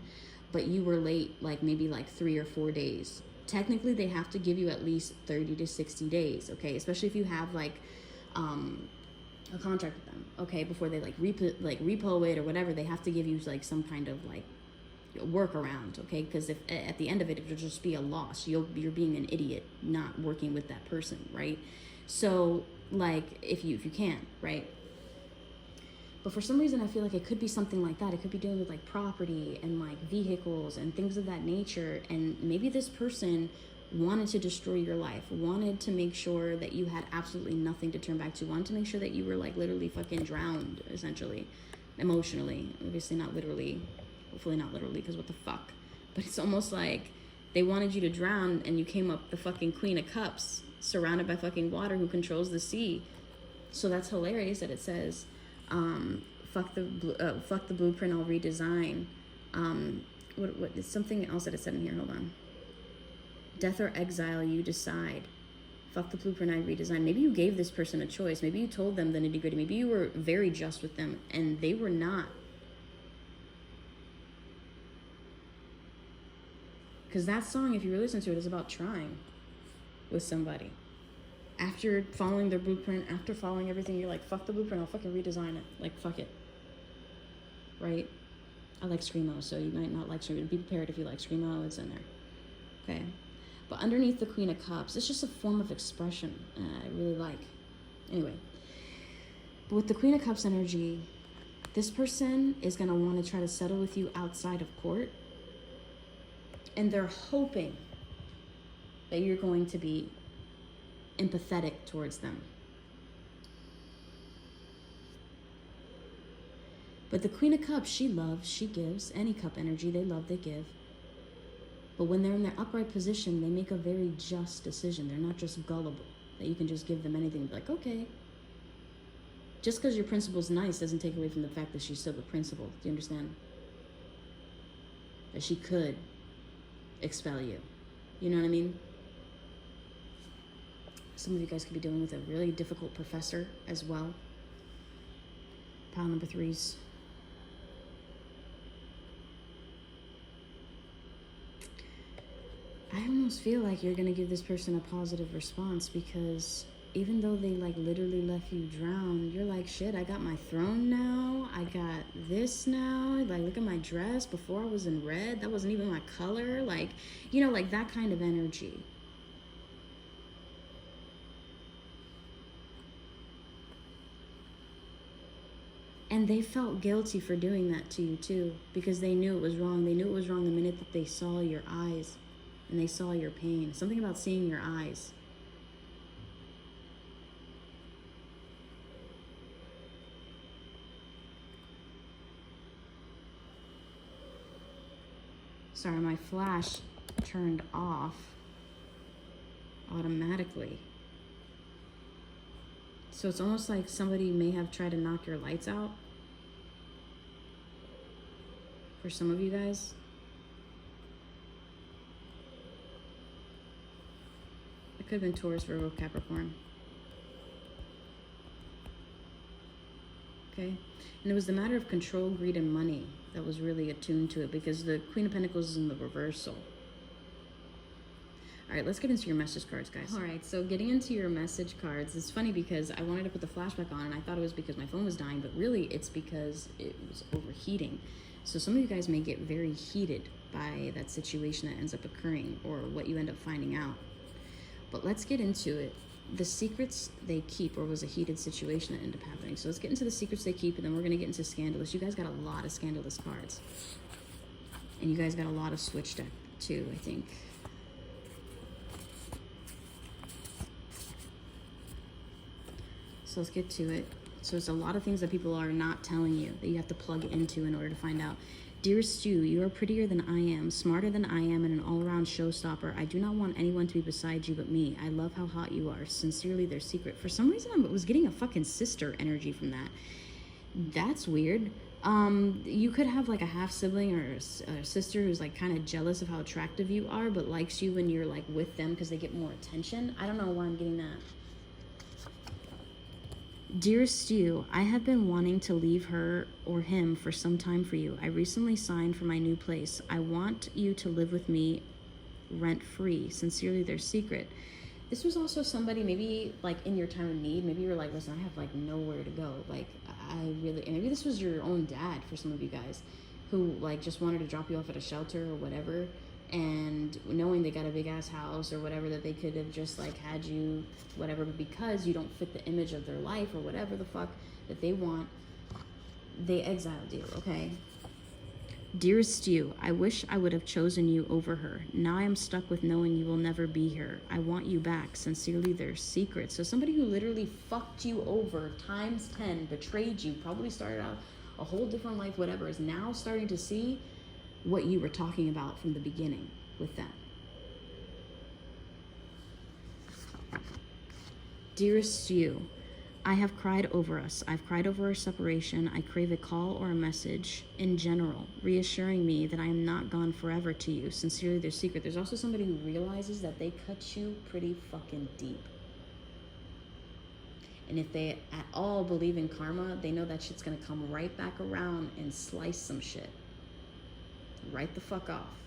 but you were late like maybe like 3 or 4 days. Technically, they have to give you at least 30 to 60 days, okay, especially if you have like a contract with them, okay, before they like repo it or whatever. They have to give you like some kind of like workaround, okay, because if at the end of it it'll just be a loss. You're being an idiot not working with that person, right? So like if you can, right, But for some reason, I feel like it could be something like that. It could be dealing with like property and like vehicles and things of that nature. And maybe this person wanted to destroy your life, wanted to make sure that you had absolutely nothing to turn back to, wanted to make sure that you were like literally fucking drowned, essentially, emotionally. Obviously not literally, hopefully not literally, because what the fuck. But it's almost like they wanted you to drown and you came up the fucking Queen of Cups, surrounded by fucking water, who controls the sea. So that's hilarious that it says, fuck the blueprint, I'll redesign. What is something else that it said in here? Hold on. Death or exile, you decide. Fuck the blueprint, I redesign. Maybe you gave this person a choice. Maybe you told them the nitty gritty. Maybe you were very just with them and they were not. Because that song, if you really listen to it, is about trying with somebody. After following their blueprint, after following everything, you're like, fuck the blueprint, I'll fucking redesign it. Like, fuck it. Right? I like Screamo, so you might not like Screamo. Be prepared if you like Screamo, it's in there. Okay? But underneath the Queen of Cups, it's just a form of expression I really like. Anyway. But with the Queen of Cups energy, this person is going to want to try to settle with you outside of court. And they're hoping that you're going to be empathetic towards them. But the Queen of Cups, she loves, she gives. Any cup energy, they love, they give. But when they're in their upright position, they make a very just decision. They're not just gullible, that you can just give them anything and be like, okay. Just because your principal's nice doesn't take away from the fact that she's still the principal. Do you understand? That she could expel you. You know what I mean? Some of you guys could be dealing with a really difficult professor as well. Pile number 3s. I almost feel like you're going to give this person a positive response, because even though they like literally left you drown, you're like, shit, I got my throne now. I got this now. Like, look at my dress. Before I was in red. That wasn't even my color. Like, you know, like that kind of energy. And they felt guilty for doing that to you too, because they knew it was wrong. They knew it was wrong the minute that they saw your eyes and they saw your pain. Something about seeing your eyes. Sorry, my flash turned off automatically. So it's almost like somebody may have tried to knock your lights out. For some of you guys. It could have been Taurus, Virgo, Capricorn. Okay? And it was the matter of control, greed, and money that was really attuned to it, because the Queen of Pentacles is in the reversal. All right, let's get into your message cards, guys. All right, so getting into your message cards, it's funny because I wanted to put the flashback on and I thought it was because my phone was dying, but really it's because it was overheating. So some of you guys may get very heated by that situation that ends up occurring, or what you end up finding out. But let's get into it. The secrets they keep, or was a heated situation that ended up happening. So let's get into the secrets they keep, and then we're going to get into Scandalous. You guys got a lot of Scandalous cards. And you guys got a lot of Switch deck too, I think. So let's get to it. So it's a lot of things that people are not telling you that you have to plug into in order to find out. Dearest you, you are prettier than I am, smarter than I am, and an all-around showstopper. I do not want anyone to be beside you but me. I love how hot you are. Sincerely, their secret. For some reason, I was getting a fucking sister energy from that. That's weird. You could have like a half sibling or a sister who's like kind of jealous of how attractive you are, but likes you when you're like with them because they get more attention. I don't know why I'm getting that. Dearest you, I have been wanting to leave her or him for some time for you. I recently signed for my new place. I want you to live with me rent-free. Sincerely, their secret. This was also somebody maybe like in your time of need. Maybe you were like, listen, I have like nowhere to go. Like I really, and maybe this was your own dad for some of you guys who like just wanted to drop you off at a shelter or whatever. And knowing they got a big ass house or whatever, that they could have just like had you whatever, but because you don't fit the image of their life or whatever the fuck that they want, They exiled you, okay? Dearest you, I wish I would have chosen you over her. Now I am stuck with knowing you will never be here. I want you back. Sincerely, their secret. So somebody who literally fucked you over times 10, betrayed you, probably started out a whole different life, whatever, is now starting to see what you were talking about from the beginning with them. Dearest you, I have cried over us. I've cried over our separation. I crave a call or a message in general, reassuring me that I am not gone forever to you. Sincerely, their secret. There's also somebody who realizes that they cut you pretty fucking deep. And if they at all believe in karma, they know that shit's gonna come right back around and slice some shit. Right the fuck off.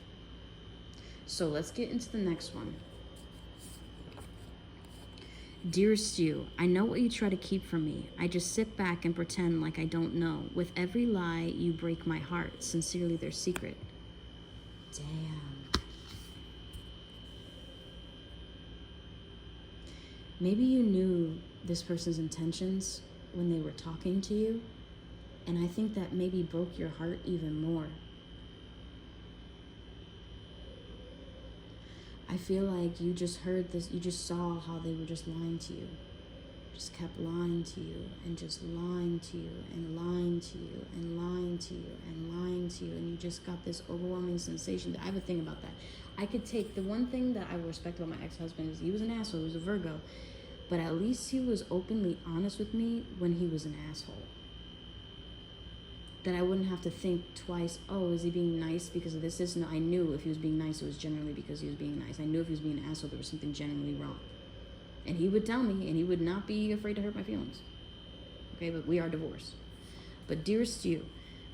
So let's get into the next one. Dearest you, I know what you try to keep from me. I just sit back and pretend like I don't know. With every lie, you break my heart. Sincerely, their secret. Damn. Maybe you knew this person's intentions when they were talking to you, and I think that maybe broke your heart even more. I feel like you just heard this, you just saw how they were just lying to you. Just kept lying to you and just lying to you and lying to you and lying to you and lying to you. And you just got this overwhelming sensation. I have a thing about that. I could take the one thing that I respect about my ex-husband is he was an asshole, he was a Virgo. But at least he was openly honest with me when he was an asshole. That I wouldn't have to think twice, oh, is he being nice because of this? No, I knew if he was being nice, it was generally because he was being nice. I knew if he was being an asshole, there was something genuinely wrong. And he would tell me, and he would not be afraid to hurt my feelings. Okay, but we are divorced. But dearest you,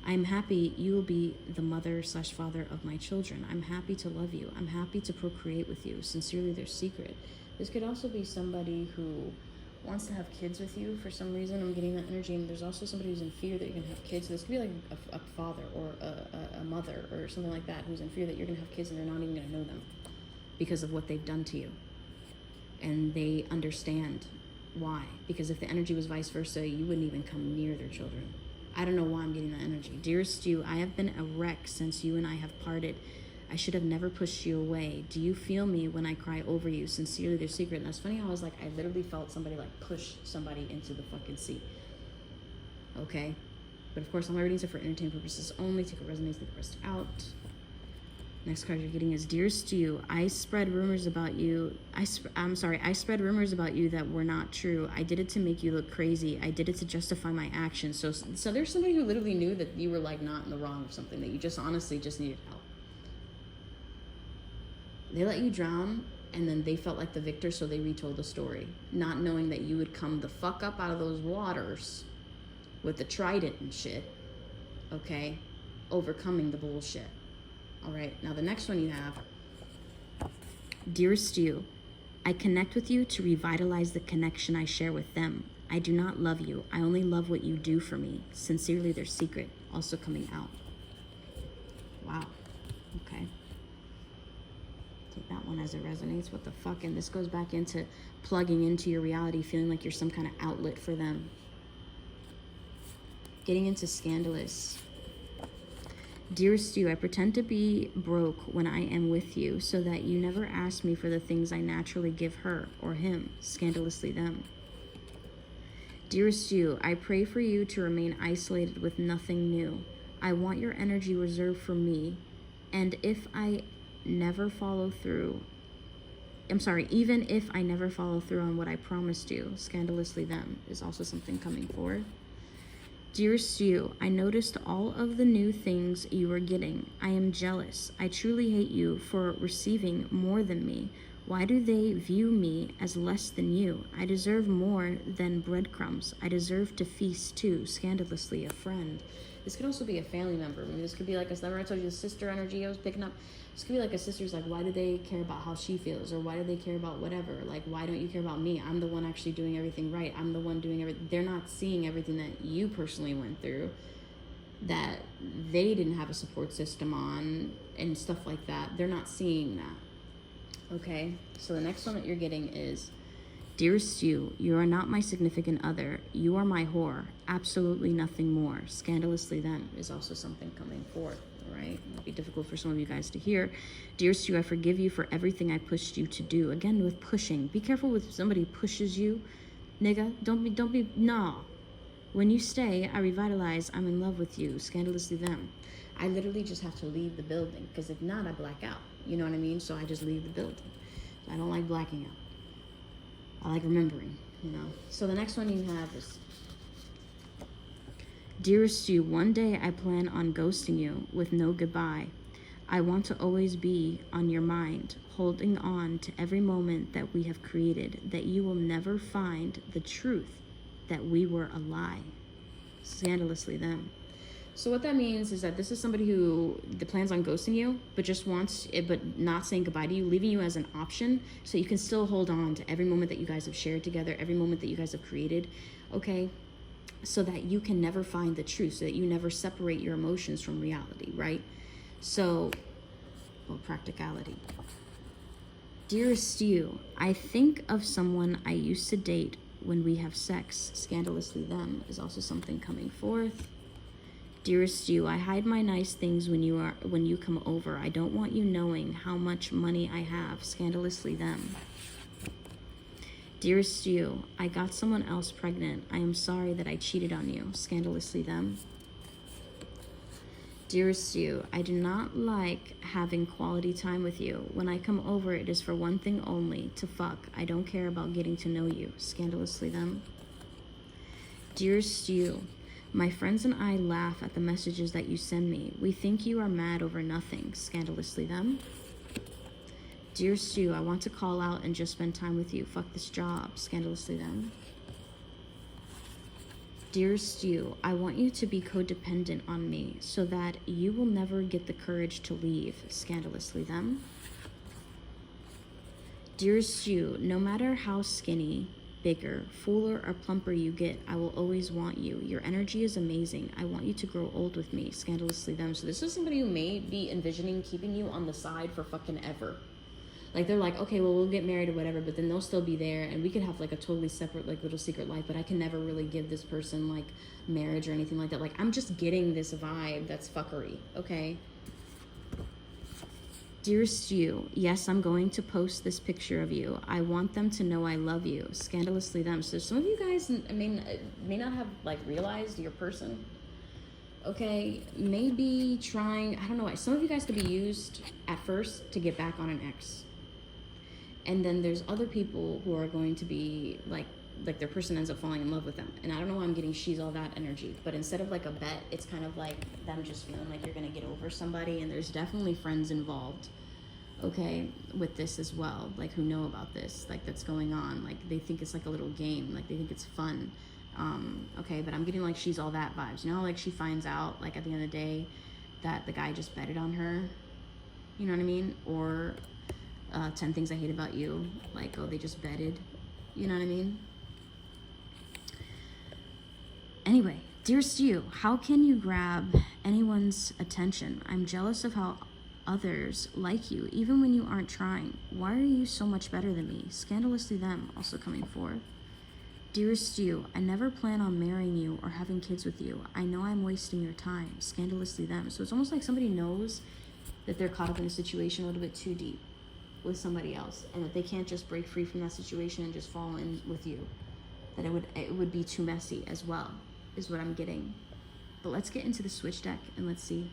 I'm happy you will be the mother/father of my children. I'm happy to love you. I'm happy to procreate with you. Sincerely, their secret. This could also be somebody who wants to have kids with you for some reason. I'm getting that energy. And there's also somebody who's in fear that you're going to have kids. So this could be like a father or a mother or something like that who's in fear that you're going to have kids and they're not even going to know them because of what they've done to you. And they understand why. Because if the energy was vice versa, you wouldn't even come near their children. I don't know why I'm getting that energy. Dearest you, I have been a wreck since you and I have parted. I should have never pushed you away. Do you feel me when I cry over you? Sincerely, their secret. And that's funny how I was like, I literally felt somebody like push somebody into the fucking sea. Okay? But of course, all my readings are for entertainment purposes only. Take what resonates, take the rest out. Next card you're getting is, dearest to you, I spread rumors about you. I spread rumors about you that were not true. I did it to make you look crazy. I did it to justify my actions. So there's somebody who literally knew that you were like not in the wrong of something, that you just honestly just needed help. They let you drown, and then they felt like the victor, so they retold the story, not knowing that you would come the fuck up out of those waters with the trident and shit, okay? Overcoming the bullshit. All right, now the next one you have. Dearest you, I connect with you to revitalize the connection I share with them. I do not love you. I only love what you do for me. Sincerely, their secret, also coming out. Wow, okay. Take that one as it resonates. What the fuck? And this goes back into plugging into your reality, feeling like you're some kind of outlet for them. Getting into Scandalous. Dearest you, I pretend to be broke when I am with you so that you never ask me for the things I naturally give her or him. Scandalously them. Dearest you, I pray for you to remain isolated with nothing new. I want your energy reserved for me, and if I never follow through, even if I never follow through on what I promised you, scandalously them is also something coming forward. Dearest you, I noticed all of the new things you were getting. I am jealous. I truly hate you for receiving more than me. Why do they view me as less than you? I deserve more than breadcrumbs. I deserve to feast too. Scandalously, a friend. This could also be a family member. Maybe this could be like, remember I told you the sister energy I was picking up? This could be like a sister's like, why do they care about how she feels? Or why do they care about whatever? Like, why don't you care about me? I'm the one actually doing everything right. I'm the one doing everything. They're not seeing everything that you personally went through, that they didn't have a support system on and stuff like that. They're not seeing that. Okay, so the next one that you're getting is, Dearest you are not my significant other. You are my whore. Absolutely nothing more. Scandalously them is also something coming forth, right? It'll be difficult for some of you guys to hear. Dearest I forgive you for everything I pushed you to do. Again, with pushing. Be careful with somebody who pushes you. Nigga, don't be, nah. When you stay, I revitalize. I'm in love with you. Scandalously them. I literally just have to leave the building, because if not, I black out. You know what I mean? So I just leave the building. I don't like blacking out. I like remembering, you know. So the next one you have is, dearest you, one day I plan on ghosting you with no goodbye. I want to always be on your mind, holding on to every moment that we have created, that you will never find the truth that we were a lie. Scandalously them. So what that means is that this is somebody who plans on ghosting you, but just wants it, but not saying goodbye to you, leaving you as an option, so you can still hold on to every moment that you guys have shared together, every moment that you guys have created, okay? So that you can never find the truth, so that you never separate your emotions from reality, right? So, well, practicality. Dearest you, I think of someone I used to date when we have sex. Scandalously them is also something coming forth. Dearest you, I hide my nice things when you come over. I don't want you knowing how much money I have. Scandalously them. Dearest you, I got someone else pregnant. I am sorry that I cheated on you. Scandalously them. Dearest you, I do not like having quality time with you. When I come over, it is for one thing only, to fuck. I don't care about getting to know you. Scandalously them. Dearest you, my friends and I laugh at the messages that you send me. We think you are mad over nothing. Scandalously them. Dearest you, I want to call out and just spend time with you. Fuck this job. Scandalously them. Dearest you, I want you to be codependent on me so that you will never get the courage to leave. Scandalously them. Dearest you, no matter how skinny, bigger, fuller, or plumper you get, I will always want you. Your energy is amazing. I want you to grow old with me. Scandalously them. So this is somebody who may be envisioning keeping you on the side for fucking ever. Like, they're like, okay, well, we'll get married or whatever, but then they'll still be there, and we could have, like, a totally separate, like, little secret life, but I can never really give this person, like, marriage or anything like that. Like, I'm just getting this vibe that's fuckery, okay? Dearest you, yes, I'm going to post this picture of you. I want them to know I love you. Scandalously them. So some of you guys, I mean, may not have, like, realized your person, okay? Maybe trying, I don't know, some of you guys could be used at first to get back on an ex. And then there's other people who are going to be like their person ends up falling in love with them. And I don't know why I'm getting she's all that energy, but instead of like a bet, it's kind of like them just feeling like you're gonna get over somebody, and there's definitely friends involved, okay, with this as well, like who know about this, like that's going on, like they think it's like a little game, like they think it's fun, okay, but I'm getting like she's all that vibes, you know, like she finds out like at the end of the day that the guy just betted on her, you know what I mean, or 10 Things I Hate About You, like, oh, they just betted, you know what I mean? Anyway, dearest you, how can you grab anyone's attention? I'm jealous of how others like you, even when you aren't trying. Why are you so much better than me? Scandalously them, also coming forth. Dearest you, I never plan on marrying you or having kids with you. I know I'm wasting your time. Scandalously them. So it's almost like somebody knows that they're caught up in a situation a little bit too deep with somebody else, and that they can't just break free from that situation and just fall in with you, that it would be too messy as well, is what I'm getting. But let's get into the switch deck and let's see.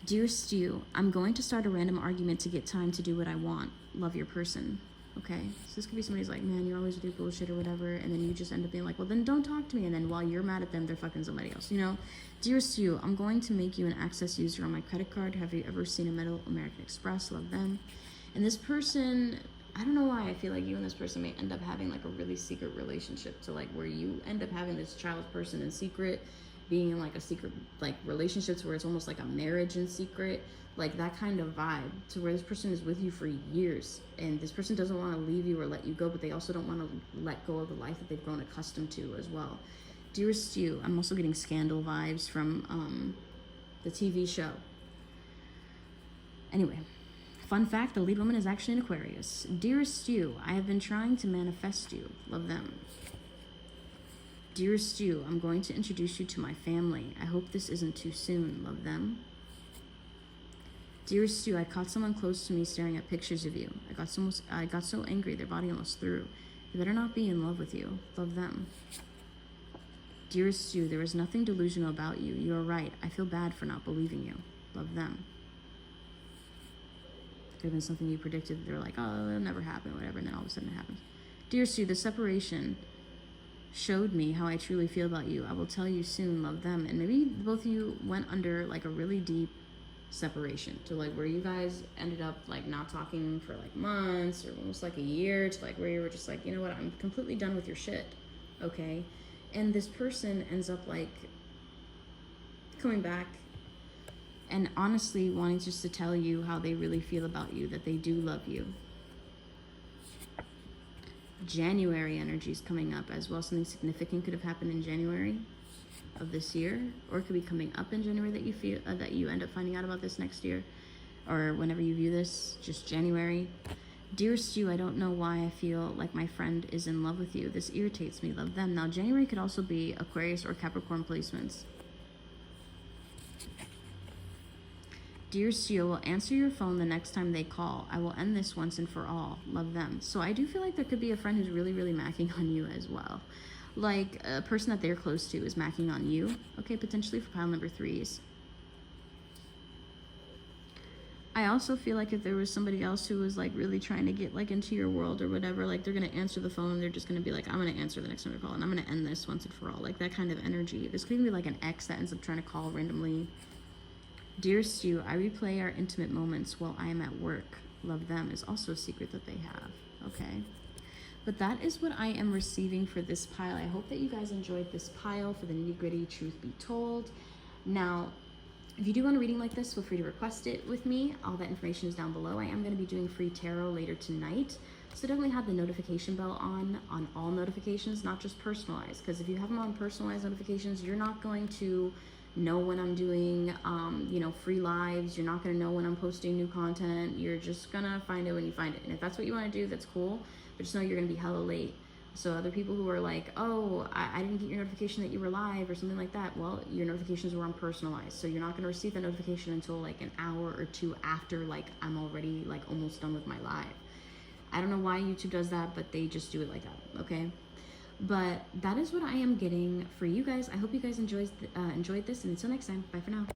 Dearest you, I'm going to start a random argument to get time to do what I want. Love your person. Okay, so this could be somebody's like, man, you're always with your bullshit or whatever, and then you just end up being like, well, then don't talk to me, and then while you're mad at them, they're fucking somebody else, you know? Dearest you, I'm going to make you an access user on my credit card. Have you ever seen a Middle American Express? Love them. And this person, I don't know why, I feel like you and this person may end up having like a really secret relationship, to like where you end up having this child's person in secret, being in like a secret like relationships where it's almost like a marriage in secret, like that kind of vibe, to where this person is with you for years, and this person doesn't want to leave you or let you go, but they also don't want to let go of the life that they've grown accustomed to as well. Dearest you, I'm also getting Scandal vibes from the TV show. Anyway, Fun fact, the lead woman is actually an Aquarius. Dearest you, I have been trying to manifest you. Love them. Dearest you, I'm going to introduce you to my family. I hope this isn't too soon. Love them. Dearest you, I caught someone close to me staring at pictures of you. I got so angry their body almost threw. They better not be in love with you. Love them. Dearest you, there is nothing delusional about you. You are right. I feel bad for not believing you. Love them. Could have been something you predicted. They were like, oh, it'll never happen, whatever, and then all of a sudden it happens. Dearest you, the separation showed me how I truly feel about you. I will tell you soon. Love them. And maybe both of you went under like a really deep separation to like where you guys ended up like not talking for like months or almost like a year, to like where you were just like, you know what, I'm completely done with your shit. Okay. And this person ends up like coming back and honestly wanting just to tell you how they really feel about you, that they do love you. January energy is coming up as well. Something significant could have happened in January of this year, or it could be coming up in January that you feel that you end up finding out about this next year, or whenever you view this, just January. Dearest you, I don't know why I feel like my friend is in love with you. This irritates me. Love them. Now January could also be Aquarius or Capricorn placements. Dearest you, I will answer your phone the next time they call. I will end this once and for all. Love them. So I do feel like there could be a friend who's really, really macking on you as well. Like a person that they're close to is macking on you. Okay, potentially for pile number 3s. I also feel like if there was somebody else who was like really trying to get like into your world or whatever, like they're going to answer the phone and they're just going to be like, I'm going to answer the next time they call and I'm going to end this once and for all. Like that kind of energy. This could even be like an ex that ends up trying to call randomly. Dearest you, I replay our intimate moments while I am at work. Love them is also a secret that they have. Okay. But that is what I am receiving for this pile. I hope that you guys enjoyed this pile for the nitty-gritty truth be told. Now, if you do want a reading like this, feel free to request it with me. All that information is down below. I am going to be doing free tarot later tonight. So definitely have the notification bell on all notifications, not just personalized. Because if you have them on personalized notifications, you're not going to know when I'm doing, free lives. You're not going to know when I'm posting new content. You're just going to find it when you find it. And if that's what you want to do, that's cool. But just know you're going to be hella late. So other people who are like, oh, I didn't get your notification that you were live or something like that. Well, your notifications were on personalized. So you're not going to receive that notification until like an hour or two after like I'm already like almost done with my live. I don't know why YouTube does that, but they just do it like that. Okay. But that is what I am getting for you guys. I hope you guys enjoyed this. And until next time, bye for now.